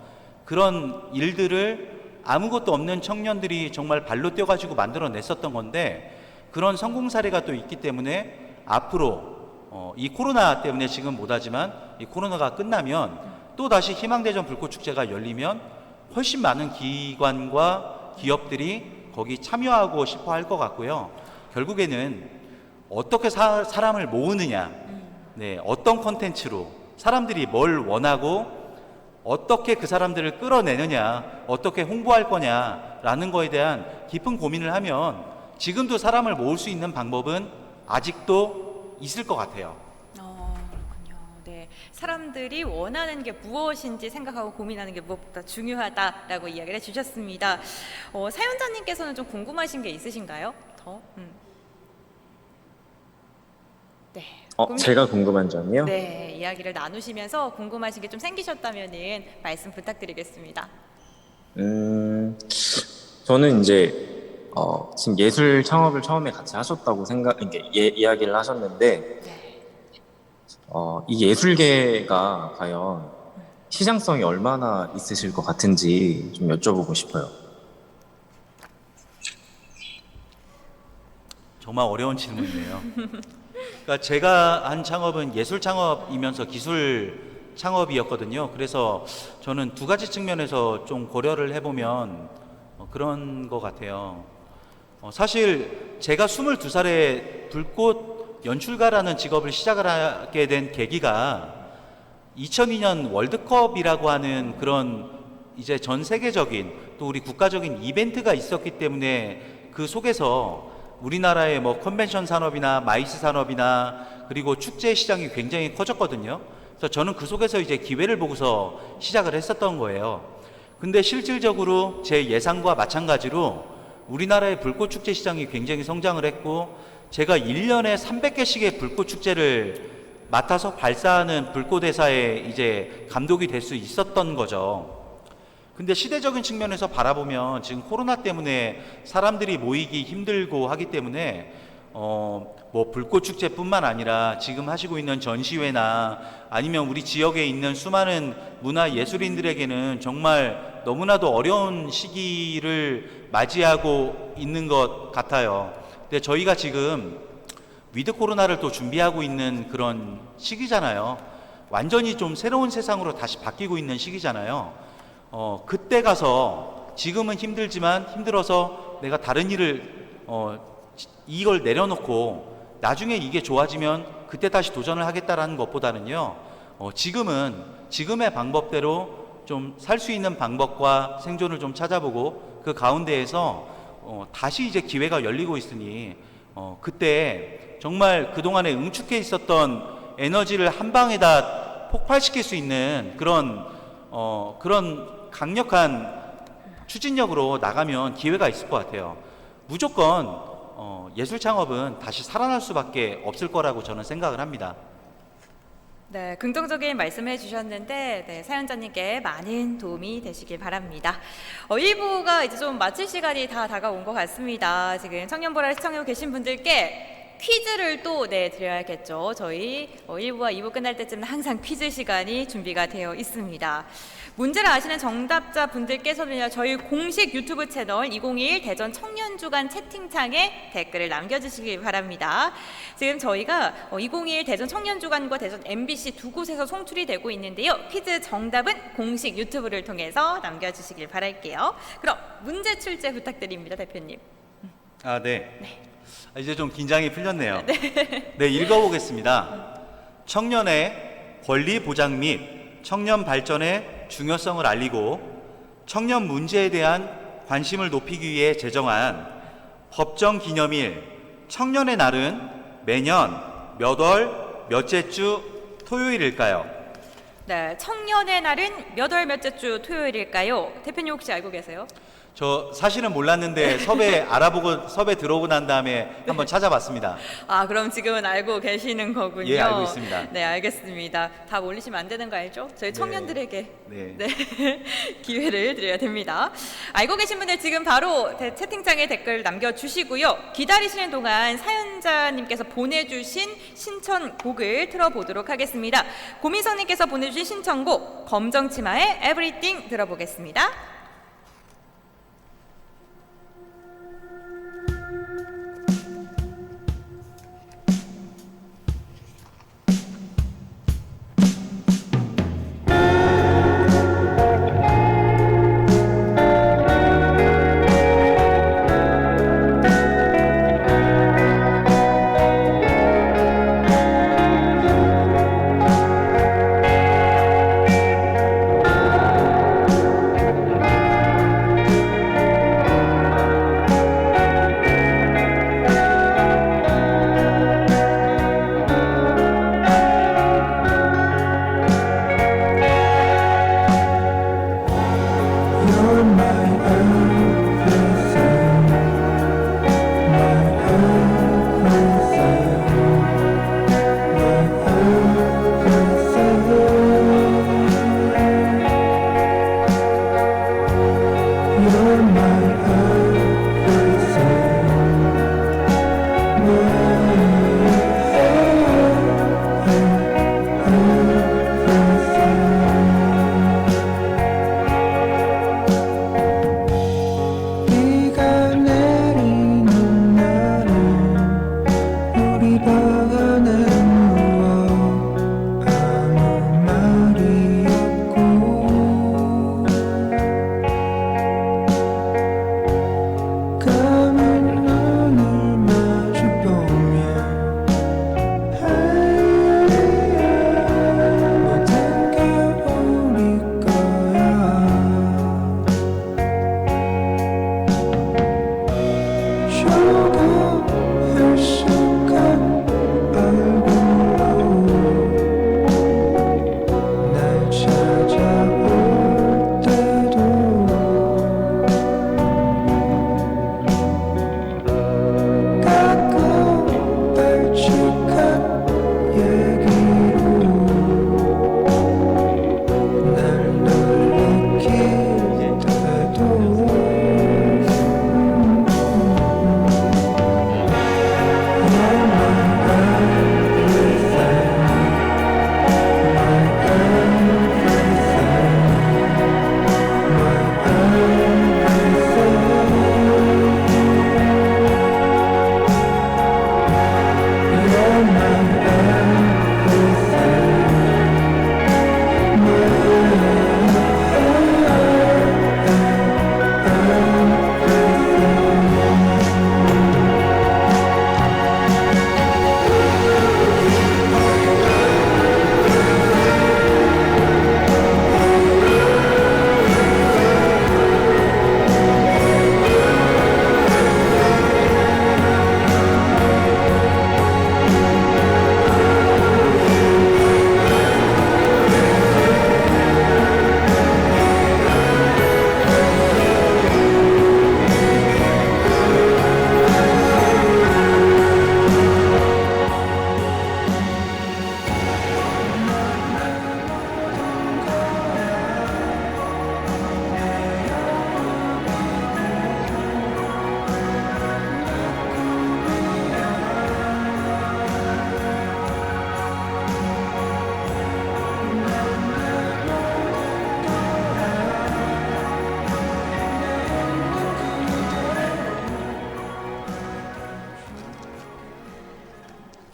그런 일들을 아무것도 없는 청년들이 정말 발로 뛰어가지고 만들어냈었던 건데, 그런 성공 사례가 또 있기 때문에 앞으로 이 코로나 때문에 지금 못하지만 이 코로나가 끝나면 또 다시 희망대전 불꽃축제가 열리면 훨씬 많은 기관과 기업들이 거기 참여하고 싶어 할 것 같고요. 결국에는 어떻게 사람을 모으느냐, 네, 어떤 컨텐츠로 사람들이 뭘 원하고 어떻게 그 사람들을 끌어내느냐, 어떻게 홍보할 거냐라는 거에 대한 깊은 고민을 하면 지금도 사람을 모을 수 있는 방법은 아직도 있을 것 같아요. 그렇군요. 네, 사람들이 원하는 게 무엇인지 생각하고 고민하는 게 무엇보다 중요하다라고 이야기를 해주셨습니다. 사연자님께서는 좀 궁금하신 게 있으신가요? 더? 네. 제가 궁금한 점이요? 네, 이야기를 나누시면서 궁금하신 게 좀 생기셨다면은 말씀 부탁드리겠습니다. 저는 이제 지금 예술 창업을 처음에 같이 하셨다고 이야기를 하셨는데, 네. 이 예술계가 과연 시장성이 얼마나 있으실 것 같은지 좀 여쭤보고 싶어요. 정말 어려운 질문이네요. 그러니까 제가 한 창업은 예술 창업이면서 기술 창업이었거든요. 그래서 저는 두 가지 측면에서 좀 고려를 해보면 그런 것 같아요. 사실 제가 22살에 불꽃 연출가라는 직업을 시작을 하게 된 계기가 2002년 월드컵이라고 하는 그런 이제 전 세계적인 또 우리 국가적인 이벤트가 있었기 때문에 그 속에서 우리나라의 뭐 컨벤션 산업이나 마이스 산업이나 그리고 축제 시장이 굉장히 커졌거든요. 그래서 저는 그 속에서 이제 기회를 보고서 시작을 했었던 거예요. 근데 실질적으로 제 예상과 마찬가지로 우리나라의 불꽃 축제 시장이 굉장히 성장을 했고, 제가 1년에 300개씩의 불꽃 축제를 맡아서 발사하는 불꽃대사의 이제 감독이 될 수 있었던 거죠. 근데 시대적인 측면에서 바라보면 지금 코로나 때문에 사람들이 모이기 힘들고 하기 때문에 뭐 불꽃 축제뿐만 아니라 지금 하시고 있는 전시회나 아니면 우리 지역에 있는 수많은 문화 예술인들에게는 정말 너무나도 어려운 시기를 맞이하고 있는 것 같아요. 근데 저희가 지금 위드 코로나를 또 준비하고 있는 그런 시기잖아요. 완전히 좀 새로운 세상으로 다시 바뀌고 있는 시기잖아요. 그때 가서 지금은 힘들지만 힘들어서 내가 다른 일을 이걸 내려놓고 나중에 이게 좋아지면 그때 다시 도전을 하겠다라는 것보다는요, 지금의 방법대로 좀 살 수 있는 방법과 생존을 좀 찾아보고 그 가운데에서 다시 이제 기회가 열리고 있으니 그때 정말 그동안에 응축해 있었던 에너지를 한 방에다 폭발시킬 수 있는 그런 강력한 추진력으로 나가면 기회가 있을 것 같아요. 무조건 예술 창업은 다시 살아날 수밖에 없을 거라고 저는 생각을 합니다. 네, 긍정적인 말씀해 주셨는데, 네, 사연자님께 많은 도움이 되시길 바랍니다. 1부가 이제 좀 마칠 시간이 다 다가온 것 같습니다. 지금 청년보라 시청하고 계신 분들께 퀴즈를 또 드려야겠죠. 저희 1부와 2부 끝날 때쯤은 항상 퀴즈 시간이 준비가 되어 있습니다. 문제를 아시는 정답자 분들께서는요, 저희 공식 유튜브 채널 2021 대전 청년주간 채팅창에 댓글을 남겨주시기 바랍니다. 지금 저희가 2021 대전 청년주간과 대전 MBC 두 곳에서 송출이 되고 있는데요. 퀴즈 정답은 공식 유튜브를 통해서 남겨주시길 바랄게요. 그럼 문제 출제 부탁드립니다, 대표님. 네. 이제 좀 긴장이 풀렸네요. 네, 읽어보겠습니다. 청년의 권리 보장 및 청년 발전의 중요성을 알리고 청년 문제에 대한 관심을 높이기 위해 제정한 법정 기념일 청년의 날은 매년 몇 월 몇째 주 토요일일까요? 네, 청년의 날은 몇 월 몇째 주 토요일일까요? 대표님 혹시 알고 계세요? 저 사실은 몰랐는데 섭외 알아보고 섭외 들어오고 난 다음에 한번 찾아봤습니다. 아, 그럼 지금은 알고 계시는 거군요. 예, 알고 있습니다. 네, 알겠습니다. 다 올리시면 안 되는 거 알죠? 저희 청년들에게 네. 네, 기회를 드려야 됩니다. 알고 계신 분들 지금 바로 채팅창에 댓글 남겨주시고요. 기다리시는 동안 사연자님께서 보내주신 신청곡을 틀어보도록 하겠습니다. 고민성님께서 보내주신 신청곡 검정치마의 Everything 들어보겠습니다.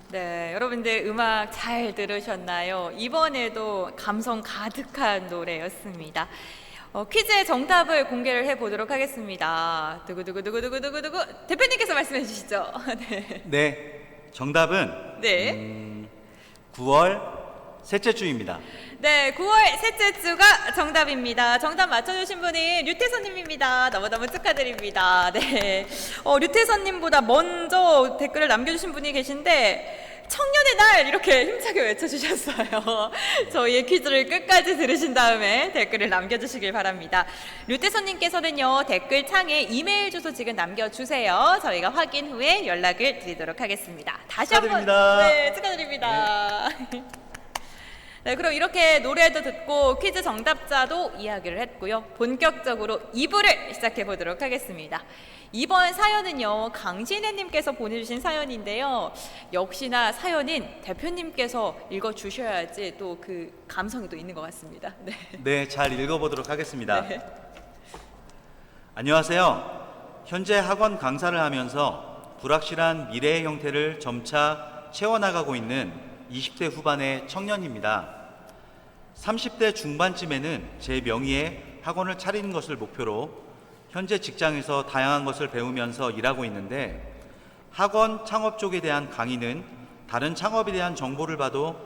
네, 여러분들 음악 잘 들으셨나요? 이번에도 감성 가득한 노래였습니다. 퀴즈의 정답을 공개를 해보도록 하겠습니다. 두구두구두구두구두구두구 대표님께서 말씀해 주시죠. 네. 네, 정답은 네. 9월 셋째 주입니다. 네, 9월 셋째 주가 정답입니다. 정답 맞춰주신 분이 류태선님입니다. 너무너무 축하드립니다. 네, 류태선님보다 먼저 댓글을 남겨주신 분이 계신데 청년의 날 이렇게 힘차게 외쳐주셨어요. 저희의 퀴즈를 끝까지 들으신 다음에 댓글을 남겨주시길 바랍니다. 류태선님께서는요, 댓글 창에 이메일 주소 지금 남겨주세요. 저희가 확인 후에 연락을 드리도록 하겠습니다. 다시 한번 축하드립니다. 네, 축하드립니다. 네, 그럼 이렇게 노래도 듣고 퀴즈 정답자도 이야기를 했고요. 본격적으로 2부를 시작해 보도록 하겠습니다. 이번 사연은요, 강신혜님께서 보내주신 사연인데요. 역시나 사연인 대표님께서 읽어주셔야지 또 그 감성이 또 있는 것 같습니다. 네. 네, 잘 읽어보도록 하겠습니다. 네. 안녕하세요. 현재 학원 강사를 하면서 불확실한 미래의 형태를 점차 채워나가고 있는 20대 후반의 청년입니다. 30대 중반쯤에는 제 명의의 학원을 차리는 것을 목표로 현재 직장에서 다양한 것을 배우면서 일하고 있는데, 학원 창업 쪽에 대한 강의는 다른 창업에 대한 정보를 봐도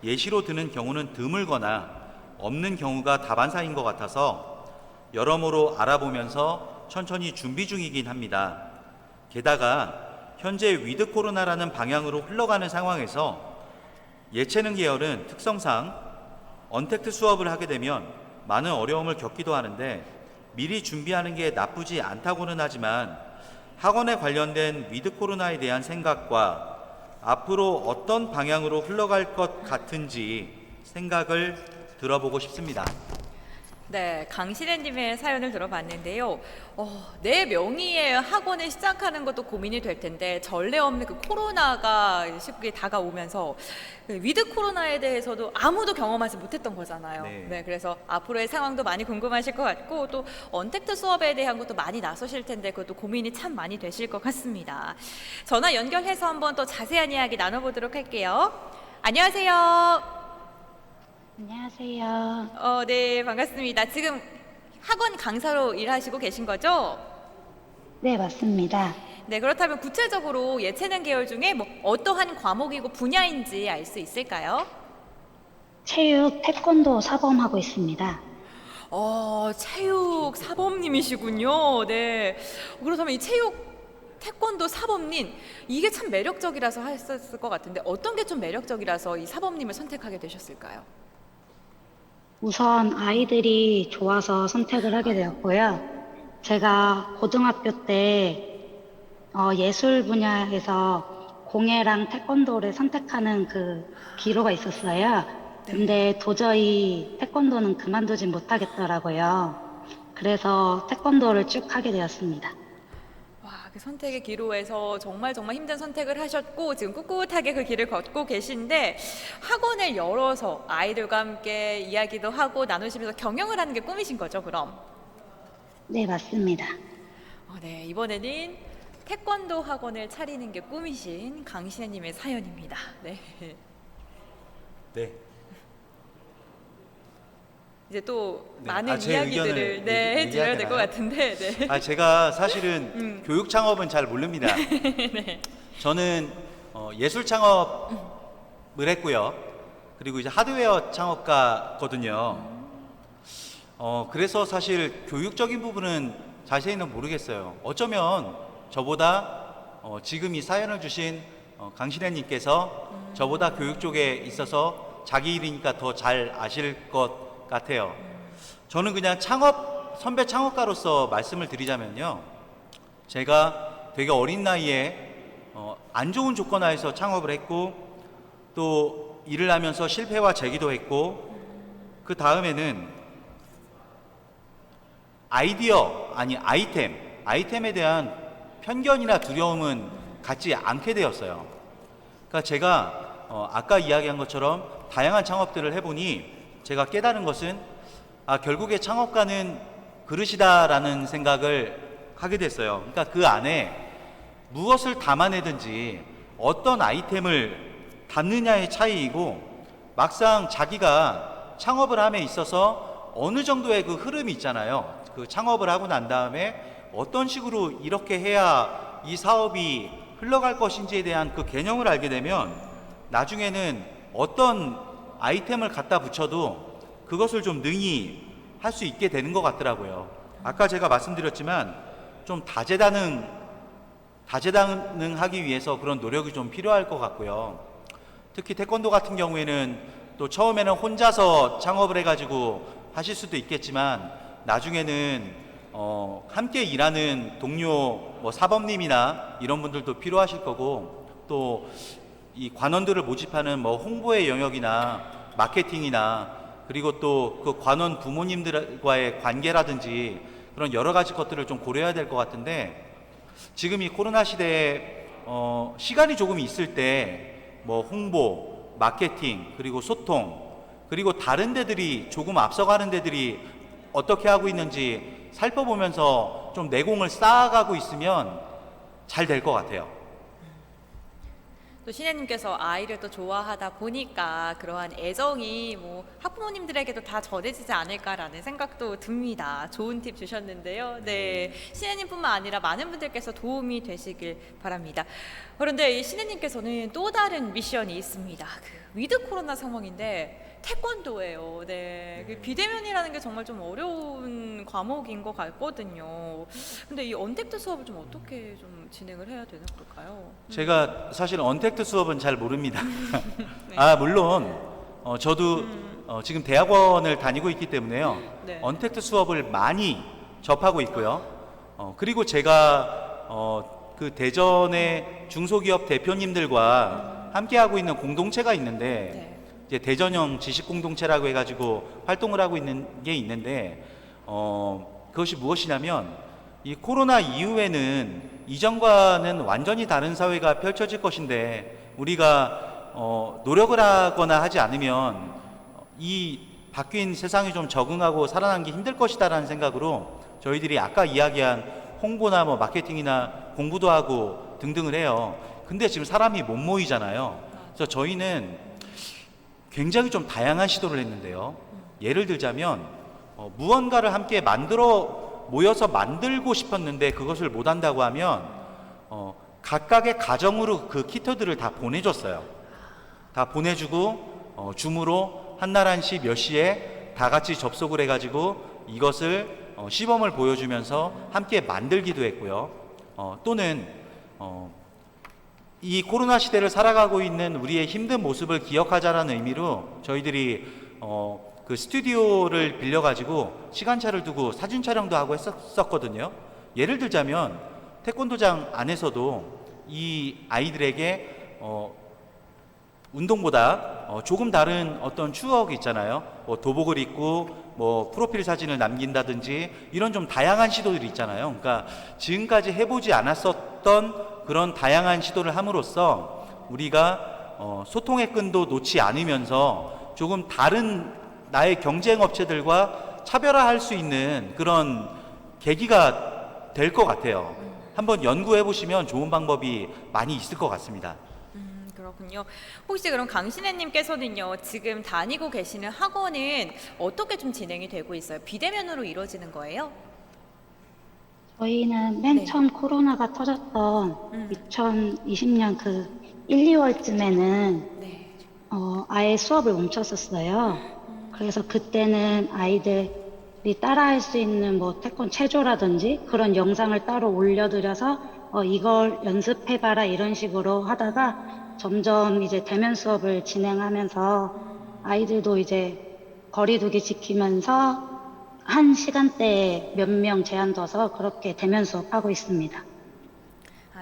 예시로 드는 경우는 드물거나 없는 경우가 다반사인 것 같아서 여러모로 알아보면서 천천히 준비 중이긴 합니다. 게다가 현재 위드 코로나라는 방향으로 흘러가는 상황에서 예체능 계열은 특성상 언택트 수업을 하게 되면 많은 어려움을 겪기도 하는데, 미리 준비하는 게 나쁘지 않다고는 하지만 학원에 관련된 위드 코로나에 대한 생각과 앞으로 어떤 방향으로 흘러갈 것 같은지 생각을 들어보고 싶습니다. 네, 강신혜님의 사연을 들어봤는데요. 내 명의의 학원을 시작하는 것도 고민이 될 텐데, 전례 없는 그 코로나가 쉽게 다가오면서 그 위드 코로나에 대해서도 아무도 경험하지 못했던 거잖아요. 네. 그래서 앞으로의 상황도 많이 궁금하실 것 같고, 또 언택트 수업에 대한 것도 많이 나서실 텐데, 그것도 고민이 참 많이 되실 것 같습니다. 전화 연결해서 한번 또 자세한 이야기 나눠보도록 할게요. 안녕하세요. 안녕하세요. 네, 반갑습니다. 지금 학원 강사로 일하시고 계신 거죠? 네, 맞습니다. 네, 그렇다면 구체적으로 예체능 계열 중에 뭐 어떠한 과목이고 분야인지 알 수 있을까요? 체육, 태권도 사범하고 있습니다. 체육 사범님이시군요. 네. 그렇다면 이 체육 태권도 사범님, 이게 참 매력적이라서 하셨을 것 같은데, 어떤 게 좀 매력적이라서 이 사범님을 선택하게 되셨을까요? 우선 아이들이 좋아서 선택을 하게 되었고요. 제가 고등학교 때 예술 분야에서 공예랑 태권도를 선택하는 그 기로가 있었어요. 근데 도저히 태권도는 그만두진 못하겠더라고요. 그래서 태권도를 쭉 하게 되었습니다. 그 선택의 기로에서 정말 힘든 선택을 하셨고, 지금 꿋꿋하게 그 길을 걷고 계신데, 학원을 열어서 아이들과 함께 이야기도 하고 나누시면서 경영을 하는 게 꿈이신 거죠, 그럼? 네, 맞습니다. 네, 이번에는 태권도 학원을 차리는 게 꿈이신 강신혜님의 사연입니다. 네. 네. 이제 또 네. 많은 제 이야기들을 의견을 해드려야 얘기해야 될 것 되나요? 같은데, 네. 제가 사실은 교육 창업은 잘 모릅니다. 네. 저는 예술 창업을 했고요. 그리고 이제 하드웨어 창업가거든요. 그래서 사실 교육적인 부분은 자세히는 모르겠어요. 어쩌면 저보다 지금 이 사연을 주신 강신혜님께서 저보다 교육 쪽에 있어서 자기 일이니까 더 잘 아실 것 같아요. 저는 그냥 선배 창업가로서 말씀을 드리자면요. 제가 되게 어린 나이에 안 좋은 조건 하에서 창업을 했고, 또 일을 하면서 실패와 재기도 했고, 그 다음에는 아이템에 대한 편견이나 두려움은 갖지 않게 되었어요. 그러니까 제가 아까 이야기한 것처럼 다양한 창업들을 해보니 제가 깨달은 것은 결국에 창업가는 그릇이다라는 생각을 하게 됐어요. 그러니까 그 안에 무엇을 담아내든지 어떤 아이템을 담느냐의 차이이고, 막상 자기가 창업을 함에 있어서 어느 정도의 그 흐름이 있잖아요. 그 창업을 하고 난 다음에 어떤 식으로 이렇게 해야 이 사업이 흘러갈 것인지에 대한 그 개념을 알게 되면 나중에는 어떤 아이템을 갖다 붙여도 그것을 좀 능히 할 수 있게 되는 것 같더라고요. 아까 제가 말씀드렸지만 좀 다재다능하기 위해서 그런 노력이 좀 필요할 것 같고요. 특히 태권도 같은 경우에는 또 처음에는 혼자서 창업을 해가지고 하실 수도 있겠지만 나중에는 함께 일하는 동료 뭐 사범님이나 이런 분들도 필요하실 거고 또 이 관원들을 모집하는 뭐 홍보의 영역이나 마케팅이나 그리고 또 그 관원 부모님들과의 관계라든지 그런 여러 가지 것들을 좀 고려해야 될 것 같은데 지금 이 코로나 시대에 시간이 조금 있을 때 뭐 홍보, 마케팅, 그리고 소통, 그리고 다른 데들이 조금 앞서가는 데들이 어떻게 하고 있는지 살펴보면서 좀 내공을 쌓아가고 있으면 잘 될 것 같아요. 또 신혜님께서 아이를 또 좋아하다 보니까 그러한 애정이 뭐 학부모님들에게도 다 전해지지 않을까라는 생각도 듭니다. 좋은 팁 주셨는데요. 네, 신혜님뿐만 아니라 많은 분들께서 도움이 되시길 바랍니다. 그런데 이 신혜님께서는 또 다른 미션이 있습니다. 그 위드 코로나 상황인데 태권도예요. 네, 그 비대면이라는 게 정말 좀 어려운 과목인 것 같거든요. 근데 이 언택트 수업을 좀 어떻게 좀 진행을 해야 되는 걸까요? 제가 사실 언택트 수업은 잘 모릅니다. 네. 물론 저도 지금 대학원을 다니고 있기 때문에요. 네. 언택트 수업을 많이 접하고 있고요. 그리고 제가 그 대전의 중소기업 대표님들과 함께하고 있는 공동체가 있는데 네. 이제 대전형 지식공동체라고 해가지고 활동을 하고 있는 게 있는데 그것이 무엇이냐면 이 코로나 이후에는 이전과는 완전히 다른 사회가 펼쳐질 것인데 우리가 노력을 하거나 하지 않으면 이 바뀐 세상에 좀 적응하고 살아남기 힘들 것이다라는 생각으로 저희들이 아까 이야기한 홍보나 뭐 마케팅이나 공부도 하고 등등을 해요. 근데 지금 사람이 못 모이잖아요. 그래서 저희는 굉장히 좀 다양한 시도를 했는데요. 예를 들자면 무언가를 함께 모여서 만들고 싶었는데 그것을 못 한다고 하면 각각의 가정으로 그 키트들을 다 보내줬어요. 다 보내주고 줌으로 한날 한시 몇 시에 다 같이 접속을 해가지고 이것을 시범을 보여주면서 함께 만들기도 했고요. 또는 이 코로나 시대를 살아가고 있는 우리의 힘든 모습을 기억하자라는 의미로 저희들이 그 스튜디오를 빌려가지고 시간차를 두고 사진 촬영도 하고 했었거든요. 예를 들자면 태권도장 안에서도 이 아이들에게 운동보다 조금 다른 어떤 추억이 있잖아요. 뭐 도복을 입고 뭐 프로필 사진을 남긴다든지 이런 좀 다양한 시도들이 있잖아요. 그러니까 지금까지 해보지 않았었던 그런 다양한 시도를 함으로써 우리가 소통의 끈도 놓지 않으면서 조금 다른 나의 경쟁 업체들과 차별화할 수 있는 그런 계기가 될 것 같아요. 한번 연구해 보시면 좋은 방법이 많이 있을 것 같습니다. 그렇군요. 혹시 그럼 강신혜님께서는요 지금 다니고 계시는 학원은 어떻게 좀 진행이 되고 있어요? 비대면으로 이루어지는 거예요? 저희는 맨 네. 처음 코로나가 터졌던 2020년 그 1, 2월쯤에는 네. 아예 수업을 멈췄었어요. 그래서 그때는 아이들이 따라할 수 있는 뭐 태권 체조라든지 그런 영상을 따로 올려드려서 이걸 연습해봐라 이런 식으로 하다가 점점 이제 대면 수업을 진행하면서 아이들도 이제 거리두기 지키면서 한 시간대에 몇 명 제한 둬서 그렇게 대면 수업하고 있습니다.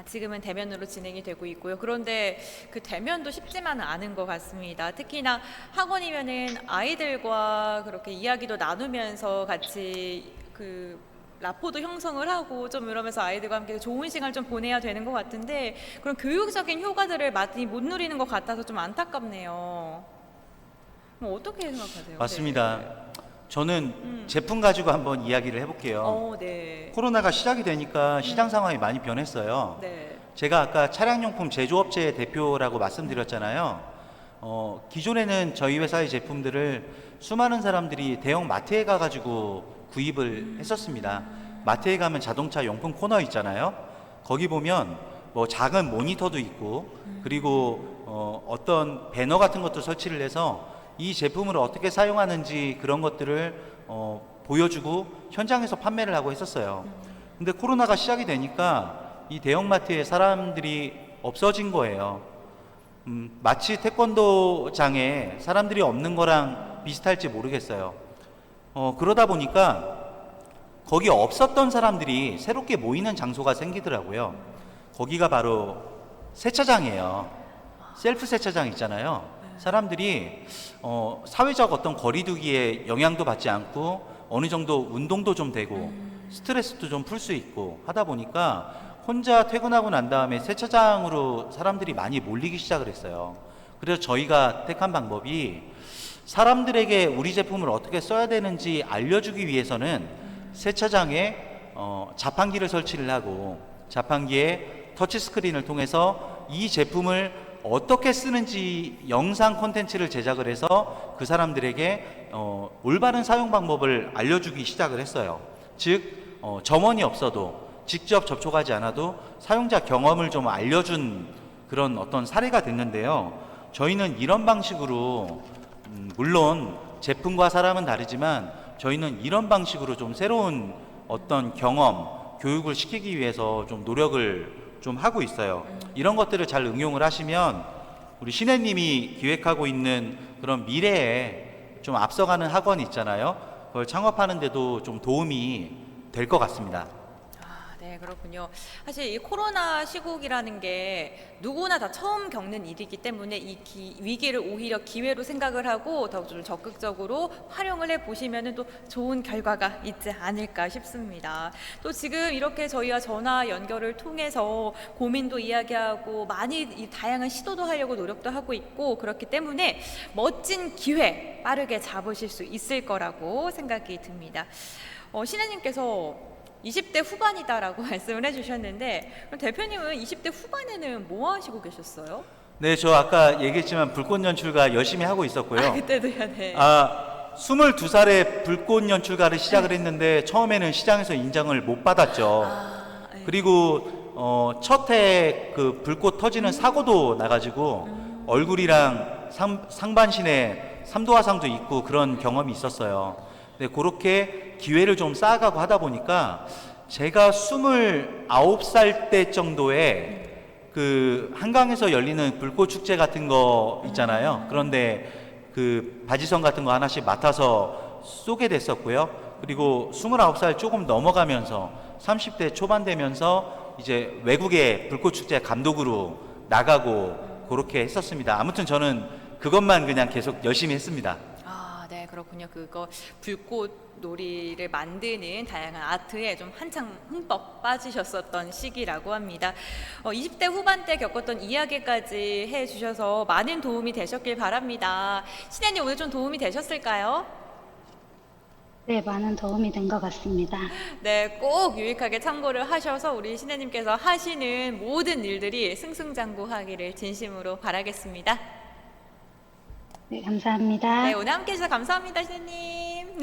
지금은 대면으로 진행이 되고 있고요. 그런데 그 대면도 쉽지만은 않은 것 같습니다. 특히나 학원이면은 아이들과 그렇게 이야기도 나누면서 같이 그 라포도 형성을 하고 좀 이러면서 아이들과 함께 좋은 시간을 좀 보내야 되는 것 같은데 그런 교육적인 효과들을 많이 못 누리는 것 같아서 좀 안타깝네요. 뭐 어떻게 생각하세요? 맞습니다. 네. 저는 제품 가지고 한번 이야기를 해볼게요. 네. 코로나가 시작이 되니까 시장 상황이 많이 변했어요. 네. 제가 아까 차량용품 제조업체 대표라고 말씀드렸잖아요. 기존에는 저희 회사의 제품들을 수많은 사람들이 대형 마트에 가가지고 구입을 했었습니다. 마트에 가면 자동차 용품 코너 있잖아요. 거기 보면 뭐 작은 모니터도 있고 그리고 어떤 배너 같은 것도 설치를 해서 이 제품을 어떻게 사용하는지 그런 것들을 보여주고 현장에서 판매를 하고 했었어요. 근데 코로나가 시작이 되니까 이 대형마트에 사람들이 없어진 거예요. 마치 태권도장에 사람들이 없는 거랑 비슷할지 모르겠어요. 그러다 보니까 거기 없었던 사람들이 새롭게 모이는 장소가 생기더라고요. 거기가 바로 세차장이에요. 셀프 세차장 있잖아요. 사람들이 사회적 어떤 거리두기에 영향도 받지 않고 어느 정도 운동도 좀 되고 스트레스도 좀 풀 수 있고 하다 보니까 혼자 퇴근하고 난 다음에 세차장으로 사람들이 많이 몰리기 시작을 했어요. 그래서 저희가 택한 방법이 사람들에게 우리 제품을 어떻게 써야 되는지 알려주기 위해서는 세차장에 자판기를 설치를 하고 자판기에 터치스크린을 통해서 이 제품을 어떻게 쓰는지 영상 콘텐츠를 제작을 해서 그 사람들에게 올바른 사용 방법을 알려주기 시작을 했어요. 즉 점원이 없어도 직접 접촉하지 않아도 사용자 경험을 좀 알려준 그런 어떤 사례가 됐는데요. 저희는 이런 방식으로 물론 제품과 사람은 다르지만 저희는 이런 방식으로 좀 새로운 어떤 경험, 교육을 시키기 위해서 좀 노력을 좀 하고 있어요. 이런 것들을 잘 응용을 하시면 우리 신혜님이 기획하고 있는 그런 미래에 좀 앞서가는 학원 있잖아요. 그걸 창업하는 데도 좀 도움이 될 것 같습니다. 네, 그렇군요. 사실 이 코로나 시국이라는 게 누구나 다 처음 겪는 일이기 때문에 이 위기를 오히려 기회로 생각을 하고 더 좀 적극적으로 활용을 해보시면 또 좋은 결과가 있지 않을까 싶습니다. 또 지금 이렇게 저희와 전화 연결을 통해서 고민도 이야기하고 많이 이 다양한 시도도 하려고 노력도 하고 있고 그렇기 때문에 멋진 기회 빠르게 잡으실 수 있을 거라고 생각이 듭니다. 신혜님께서 20대 후반이다라고 말씀을 해주셨는데 그럼 대표님은 20대 후반에는 뭐 하시고 계셨어요? 네, 저 아까 얘기했지만 불꽃 연출가 열심히 하고 있었고요. 그때도요, 네. 22살에 불꽃 연출가를 시작을 했는데 처음에는 시장에서 인정을 못 받았죠. 네. 그리고 첫 해 그 불꽃 터지는 사고도 나가지고 얼굴이랑 상반신에 삼도화상도 있고 그런 경험이 있었어요. 네, 그렇게 기회를 좀 쌓아가고 하다 보니까 제가 29살 때 정도에 그 한강에서 열리는 불꽃 축제 같은 거 있잖아요. 그런데 그 바지선 같은 거 하나씩 맡아서 쏘게 됐었고요. 그리고 29살 조금 넘어가면서 30대 초반 되면서 이제 외국의 불꽃 축제 감독으로 나가고 그렇게 했었습니다. 아무튼 저는 그것만 그냥 계속 열심히 했습니다. 네, 그렇군요. 그거 불꽃 놀이를 만드는 다양한 아트에 좀 한창 흠뻑 빠지셨었던 시기라고 합니다. 20대 후반 때 겪었던 이야기까지 해주셔서 많은 도움이 되셨길 바랍니다. 신혜님 오늘 좀 도움이 되셨을까요? 네, 많은 도움이 된 것 같습니다. 네, 꼭 유익하게 참고를 하셔서 우리 신혜님께서 하시는 모든 일들이 승승장구하기를 진심으로 바라겠습니다. 네, 감사합니다. 네, 오늘 함께 해주셔서 감사합니다, 신혜님.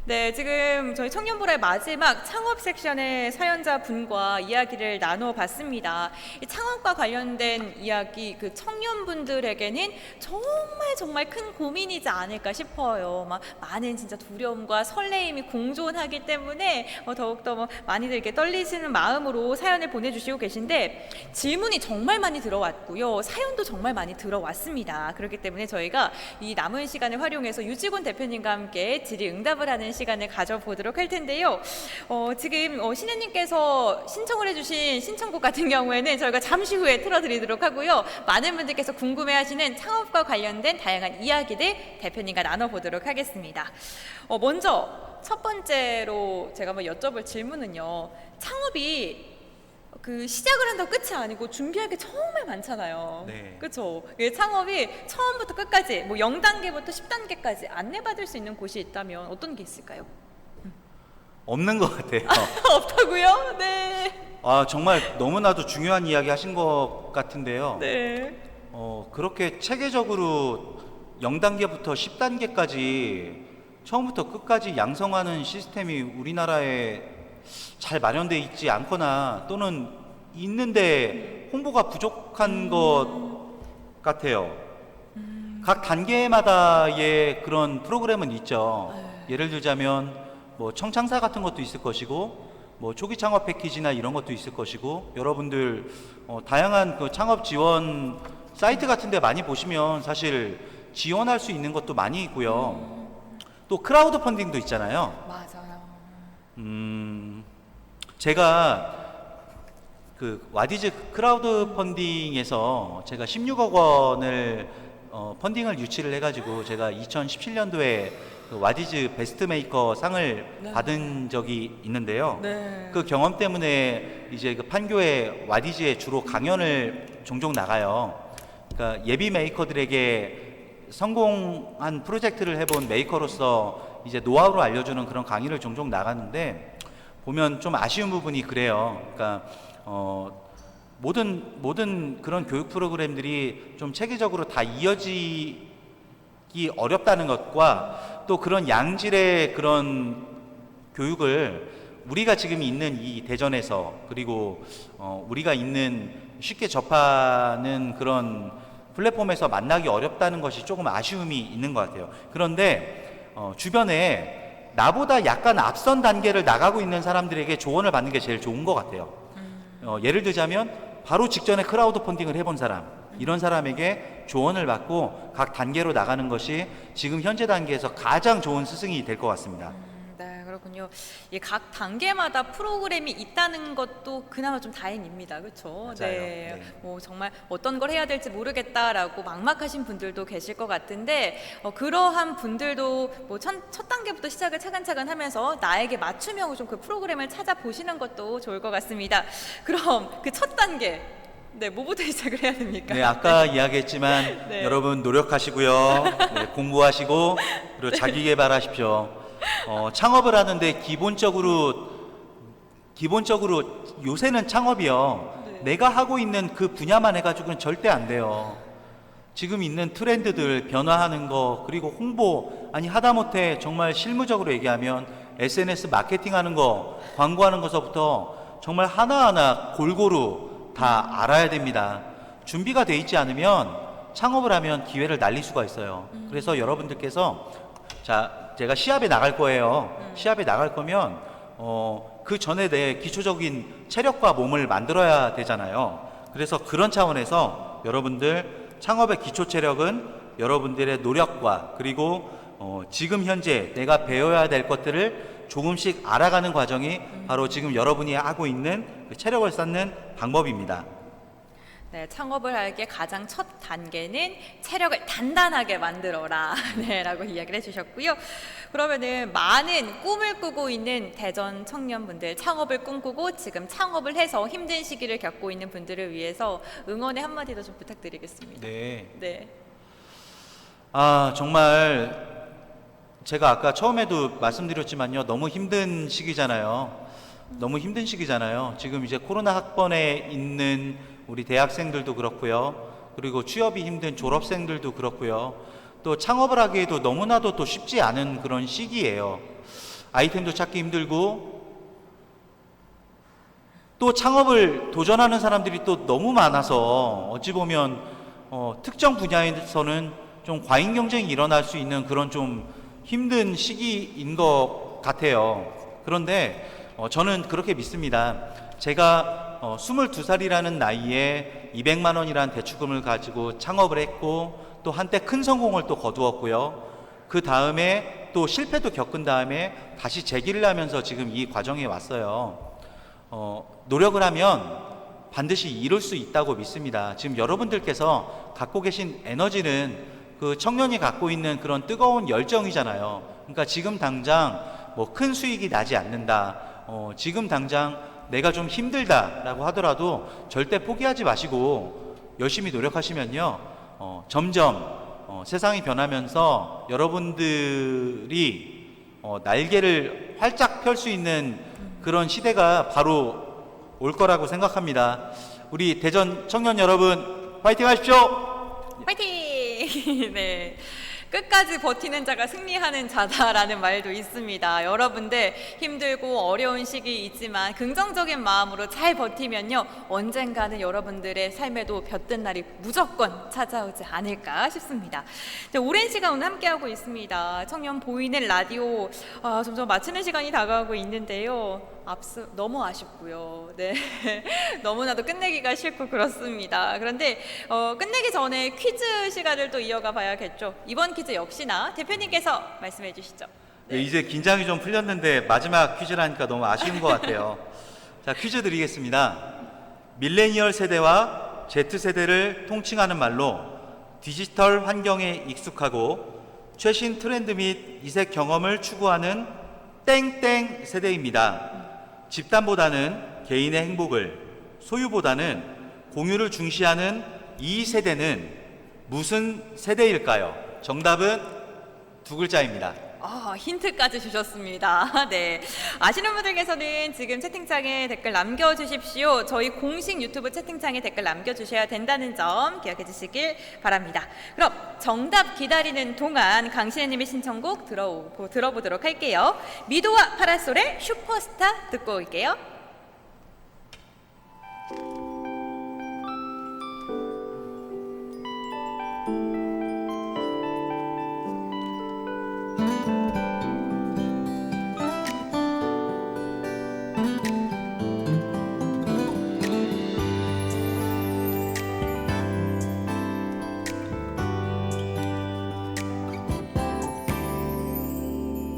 네, 지금 저희 청년보라의 마지막 창업 섹션의 사연자 분과 이야기를 나눠봤습니다. 이 창업과 관련된 이야기, 그 청년분들에게는 정말 큰 고민이지 않을까 싶어요. 막 많은 진짜 두려움과 설레임이 공존하기 때문에 더욱더 많이들 이렇게 떨리시는 마음으로 사연을 보내주시고 계신데 질문이 정말 많이 들어왔고요. 사연도 정말 많이 들어왔습니다. 그렇기 때문에 저희가 이 남은 시간을 활용해서 유직원 대표님과 함께 질의응답을 하는 시간을 가져보도록 할 텐데요. 지금 신혜님께서 신청을 해주신 신청곡 같은 경우에는 저희가 잠시 후에 틀어드리도록 하고요. 많은 분들께서 궁금해하시는 창업과 관련된 다양한 이야기들 대표님과 나눠보도록 하겠습니다. 먼저 첫 번째로 제가 한번 여쭤볼 질문은요. 창업이 그 시작을 한다고 끝이 아니고 준비할 게 정말 많잖아요. 네. 그렇죠. 창업이 처음부터 끝까지 뭐 0단계부터 10단계까지 안내받을 수 있는 곳이 있다면 어떤 게 있을까요? 없는 것 같아요. 없다고요? 네. 정말 너무나도 중요한 이야기 하신 것 같은데요. 네. 그렇게 체계적으로 0단계부터 10단계까지 처음부터 끝까지 양성하는 시스템이 우리나라에 잘 마련되어 있지 않거나 또는 있는데 홍보가 부족한 것 같아요. 각 단계마다의 그런 프로그램은 있죠. 예를 들자면 뭐 청창사 같은 것도 있을 것이고 뭐 초기 창업 패키지나 이런 것도 있을 것이고, 여러분들 다양한 그 창업 지원 사이트 같은 데 많이 보시면 사실 지원할 수 있는 것도 많이 있고요. 또 크라우드 펀딩도 있잖아요. 맞아요. 제가 그 와디즈 크라우드 펀딩에서 제가 16억 원을 펀딩을 유치를 해가지고 제가 2017년도에 그 와디즈 베스트 메이커 상을 네. 받은 적이 있는데요. 네. 그 경험 때문에 이제 그 판교에 와디즈에 주로 강연을 종종 나가요. 그러니까 예비 메이커들에게 성공한 프로젝트를 해본 메이커로서 이제 노하우를 알려주는 그런 강의를 종종 나가는데, 보면 좀 아쉬운 부분이 그래요. 그러니까 모든 그런 교육 프로그램들이 좀 체계적으로 다 이어지기 어렵다는 것과, 또 그런 양질의 그런 교육을 우리가 지금 있는 이 대전에서, 그리고 우리가 있는 쉽게 접하는 그런 플랫폼에서 만나기 어렵다는 것이 조금 아쉬움이 있는 것 같아요. 그런데 주변에 나보다 약간 앞선 단계를 나가고 있는 사람들에게 조언을 받는 게 제일 좋은 것 같아요. 예를 들자면 바로 직전에 크라우드 펀딩을 해본 사람, 이런 사람에게 조언을 받고 각 단계로 나가는 것이 지금 현재 단계에서 가장 좋은 스승이 될 것 같습니다. 네, 그렇군요. 이 각 단계마다 프로그램이 있다는 것도 그나마 좀 다행입니다. 그렇죠? 네. 네. 뭐 정말 어떤 걸 해야 될지 모르겠다라고 막막하신 분들도 계실 것 같은데, 그러한 분들도 뭐 첫 단계부터 시작을 차근차근 하면서 나에게 맞춤형으로 좀 그 프로그램을 찾아보시는 것도 좋을 것 같습니다. 그럼 그 첫 단계, 네, 뭐부터 시작을 해야 됩니까? 네, 아까 이야기했지만 네. 여러분 노력하시고요. 네, 공부하시고 그리고 자기 개발하십시오. 창업을 하는데 기본적으로 요새는 창업이요. 네. 내가 하고 있는 그 분야만 해가지고는 절대 안 돼요. 지금 있는 트렌드들 변화하는 거, 그리고 홍보, 아니 하다못해 정말 실무적으로 얘기하면 SNS 마케팅하는 거, 광고하는 것서부터 정말 하나하나 골고루 다 알아야 됩니다. 준비가 돼 있지 않으면 창업을 하면 기회를 날릴 수가 있어요. 그래서 여러분들께서, 자, 제가 시합에 나갈 거예요. 시합에 나갈 거면 그 전에 내 기초적인 체력과 몸을 만들어야 되잖아요. 그래서 그런 차원에서 여러분들 창업의 기초 체력은 여러분들의 노력과, 그리고 지금 현재 내가 배워야 될 것들을 조금씩 알아가는 과정이 바로 지금 여러분이 하고 있는 그 체력을 쌓는 방법입니다. 네, 창업을 하기에 가장 첫 단계는 체력을 단단하게 만들어라. 네, 라고 이야기를 해주셨고요. 그러면은 많은 꿈을 꾸고 있는 대전 청년분들, 창업을 꿈꾸고 지금 창업을 해서 힘든 시기를 겪고 있는 분들을 위해서 응원의 한마디도 좀 부탁드리겠습니다. 네. 네. 정말 제가 아까 처음에도 말씀드렸지만요. 너무 힘든 시기잖아요. 너무 힘든 시기잖아요. 지금 이제 코로나 학번에 있는 우리 대학생들도 그렇고요. 그리고 취업이 힘든 졸업생들도 그렇고요. 또 창업을 하기에도 너무나도 또 쉽지 않은 그런 시기예요. 아이템도 찾기 힘들고, 또 창업을 도전하는 사람들이 또 너무 많아서 어찌 보면 특정 분야에서는 좀 과잉 경쟁이 일어날 수 있는 그런 좀 힘든 시기인 것 같아요. 그런데 저는 그렇게 믿습니다. 제가 22살이라는 나이에 200만 원이라는 대출금을 가지고 창업을 했고, 또 한때 큰 성공을 또 거두었고요. 그 다음에 또 실패도 겪은 다음에 다시 재기를 하면서 지금 이 과정에 왔어요. 노력을 하면 반드시 이룰 수 있다고 믿습니다. 지금 여러분들께서 갖고 계신 에너지는 그 청년이 갖고 있는 그런 뜨거운 열정이잖아요. 그러니까 지금 당장 뭐 큰 수익이 나지 않는다, 지금 당장 내가 좀 힘들다라고 하더라도 절대 포기하지 마시고 열심히 노력하시면요, 점점 세상이 변하면서 여러분들이 날개를 활짝 펼 수 있는 그런 시대가 바로 올 거라고 생각합니다. 우리 대전 청년 여러분, 파이팅 하십시오. 화이팅! 네. 끝까지 버티는 자가 승리하는 자다라는 말도 있습니다. 여러분들 힘들고 어려운 시기 있지만 긍정적인 마음으로 잘 버티면요, 언젠가는 여러분들의 삶에도 볕든 날이 무조건 찾아오지 않을까 싶습니다. 자, 오랜 시간 오늘 함께하고 있습니다. 청년 보이는 라디오, 점점 마치는 시간이 다가오고 있는데요. 너무 아쉽고요. 네. 너무나도 끝내기가 싫고 그렇습니다. 그런데 끝내기 전에 퀴즈 시간을 또 이어가 봐야겠죠. 이번 퀴즈 역시나 대표님께서 말씀해 주시죠. 네, 이제 긴장이 좀 풀렸는데 마지막 퀴즈라니까 너무 아쉬운 것 같아요. 자, 퀴즈 드리겠습니다. 밀레니얼 세대와 Z세대를 통칭하는 말로 디지털 환경에 익숙하고 최신 트렌드 및 이색 경험을 추구하는 땡땡 세대입니다. 집단보다는 개인의 행복을, 소유보다는 공유를 중시하는 이 세대는 무슨 세대일까요? 정답은 두 글자입니다. 힌트까지 주셨습니다. 네. 아시는 분들께서는 지금 채팅창에 댓글 남겨주십시오. 저희 공식 유튜브 채팅창에 댓글 남겨주셔야 된다는 점 기억해 주시길 바랍니다. 그럼 정답 기다리는 동안 강신혜님의 신청곡 들어보도록 할게요. 미도와 파라솔의 슈퍼스타 듣고 올게요.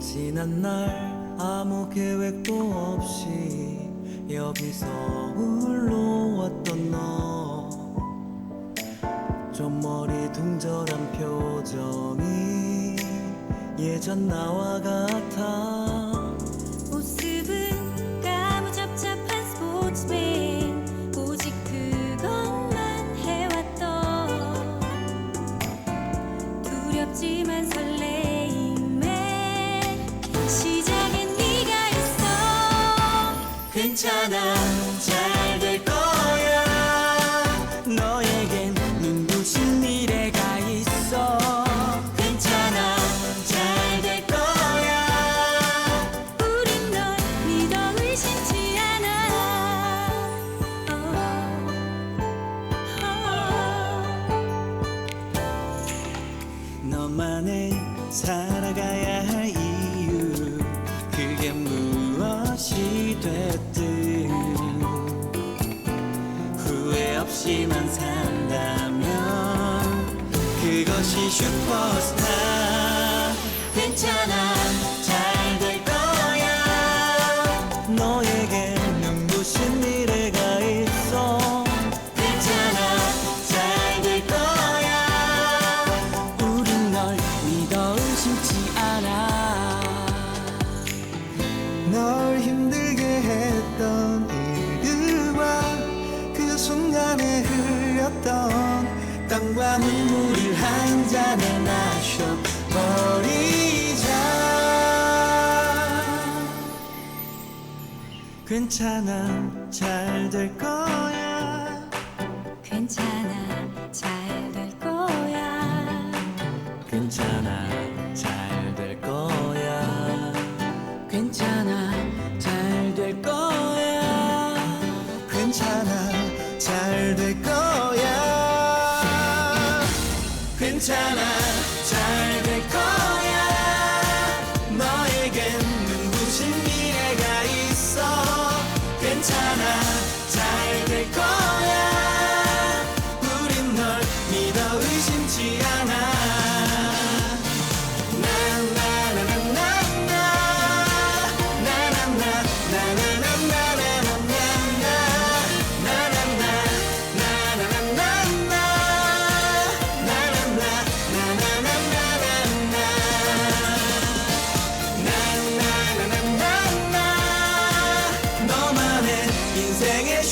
지난 날 아무 계획도 없이 여기서 홀로 왔던 너, 좀 머리둥절한 표정이 예전 나와 같아. 모습은 까무잡잡한 스포츠맨, 오직 그것만 해왔던 두렵지만 설레임에 시작엔 네가 있어. 괜찮아, 잘 될 거야. 너에겐 눈부신 미래가 있어. 괜찮아, 잘 될 거야. 우린 널 믿어 의심치 않아. 너만의 살아가야 할 이유, 그게 무엇이 됐든 후회 없이만 산다면 그것이 슈퍼스타. 괜찮아, 잘 될 거야. 너에게 눈부신 미래가 있어. 괜찮아, 잘 될 거야. 우린 널 믿어 의심치 않아. 널 힘들게 했던 일들과 그 순간에 흘렸던 땀과 눈물을 한 잔에 마셔버리자. 괜찮아, 잘 될 거야. 괜찮아, 잘 될 거야. 괜찮아, 잘 될 거야. 괜찮아, 잘 될 거야. 괜찮아, 잘 될 거야. 괜찮아, 잘 될 거야. 너에겐 눈부신 미래가 있어. 괜찮아, 잘 될 거야. 우린 널 믿어 의심치 않아. 너만의 인생의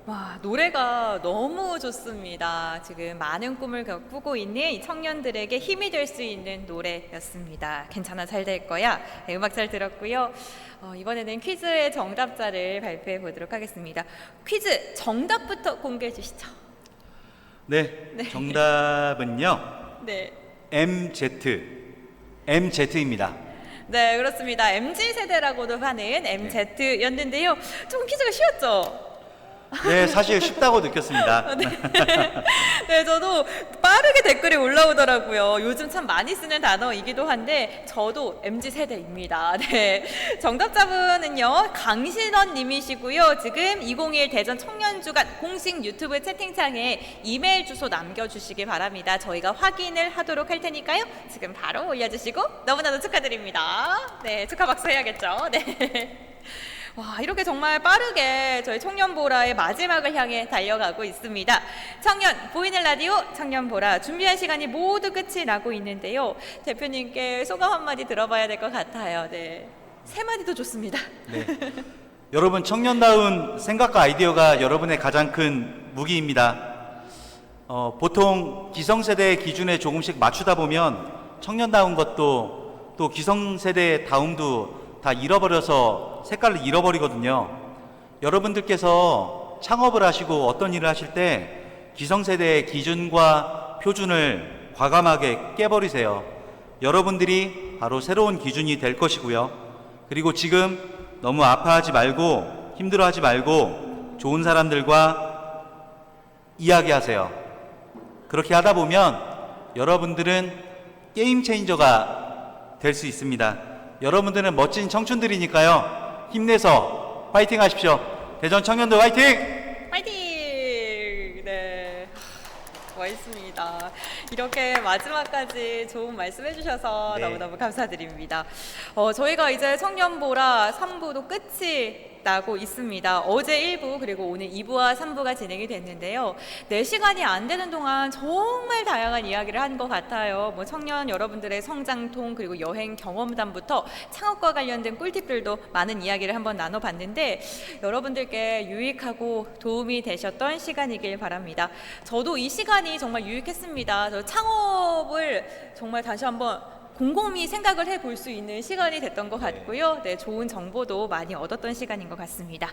와, 노래가 너무 좋습니다. 지금 많은 꿈을 꾸고 있는 이 청년들에게 힘이 될 수 있는 노래였습니다. 괜찮아, 잘 될 거야. 네, 음악 잘 들었고요. 이번에는 퀴즈의 정답자를 발표해 보도록 하겠습니다. 퀴즈 정답부터 공개해 주시죠. 네, 정답은요. 네. MZ입니다. 네, 그렇습니다. MZ세대라고도 하는 MZ였는데요. 조금 퀴즈가 쉬웠죠? 네, 사실 쉽다고 느꼈습니다. 네, 저도 빠르게 댓글이 올라오더라고요. 요즘 참 많이 쓰는 단어이기도 한데 저도 MZ세대입니다. 네, 정답자분은요 강신원 님이시고요. 지금 2021 대전 청년주간 공식 유튜브 채팅창에 이메일 주소 남겨주시기 바랍니다. 저희가 확인을 하도록 할 테니까요. 지금 바로 올려주시고 너무나도 축하드립니다. 네, 축하 박수 해야겠죠. 네. 와, 이렇게 정말 빠르게 저희 청년보라의 마지막을 향해 달려가고 있습니다. 청년 보이는 라디오 청년보라 준비한 시간이 모두 끝이 나고 있는데요. 대표님께 소감 한마디 들어봐야 될 것 같아요. 네, 세 마디도 좋습니다. 네. 여러분, 청년다운 생각과 아이디어가 여러분의 가장 큰 무기입니다. 보통 기성세대의 기준에 조금씩 맞추다 보면 청년다운 것도 또 기성세대의 다움도 다 잃어버려서 색깔을 잃어버리거든요. 여러분들께서 창업을 하시고 어떤 일을 하실 때 기성세대의 기준과 표준을 과감하게 깨버리세요. 여러분들이 바로 새로운 기준이 될 것이고요. 그리고 지금 너무 아파하지 말고 힘들어하지 말고 좋은 사람들과 이야기하세요. 그렇게 하다 보면 여러분들은 게임 체인저가 될 수 있습니다. 여러분들은 멋진 청춘들이니까요. 힘내서 파이팅 하십시오. 대전 청년들 파이팅! 파이팅! 네, 멋있습니다. 이렇게 마지막까지 좋은 말씀 해주셔서 네. 너무너무 감사드립니다. 저희가 이제 청년보라 3부도 끝이 나고 있습니다. 어제 1부 그리고 오늘 2부와 3부가 진행이 됐는데요. 4시간이 안 되는 동안 정말 다양한 이야기를 한 것 같아요. 뭐 청년 여러분들의 성장통 그리고 여행 경험담부터 창업과 관련된 꿀팁들도 많은 이야기를 한번 나눠봤는데 여러분들께 유익하고 도움이 되셨던 시간이길 바랍니다. 저도 이 시간이 정말 유익했습니다. 저 창업을 정말 다시 한번 곰곰이 생각을 해볼 수 있는 시간이 됐던 것 같고요. 네, 좋은 정보도 많이 얻었던 시간인 것 같습니다.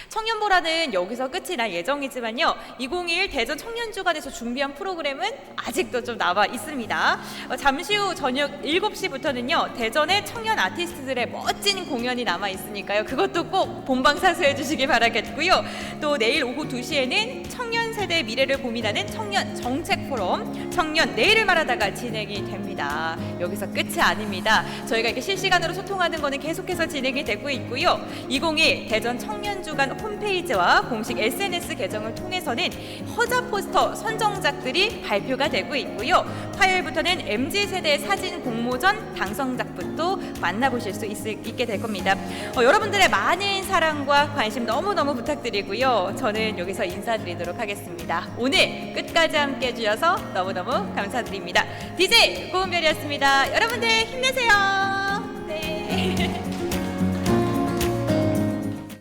청년보라는 여기서 끝이 날 예정이지만요. 2021 대전 청년주간에서 준비한 프로그램은 아직도 좀 남아 있습니다. 잠시 후 저녁 7시부터는요. 대전의 청년 아티스트들의 멋진 공연이 남아 있으니까요. 그것도 꼭 본방사수해 주시기 바라겠고요. 또 내일 오후 2시에는 청년 세대의 미래를 고민하는 청년 정책 포럼 청년 내일을 말하다가 진행이 됩니다. 여기서 끝이 아닙니다. 저희가 이렇게 실시간으로 소통하는 거는 계속해서 진행이 되고 있고요. 2021 대전 청년주간 홈페이지와 공식 SNS 계정을 통해서는 허자 포스터 선정작들이 발표가 되고 있고요. 화요일부터는 MZ세대 사진 공모전 당선작부터 만나보실 수 있게 될 겁니다. 여러분들의 많은 사랑과 관심 너무너무 부탁드리고요. 저는 여기서 인사드리도록 하겠습니다. 오늘 끝까지 함께 해주셔서 너무너무 감사드립니다. DJ 고은별이었습니다. 여러분들 힘내세요.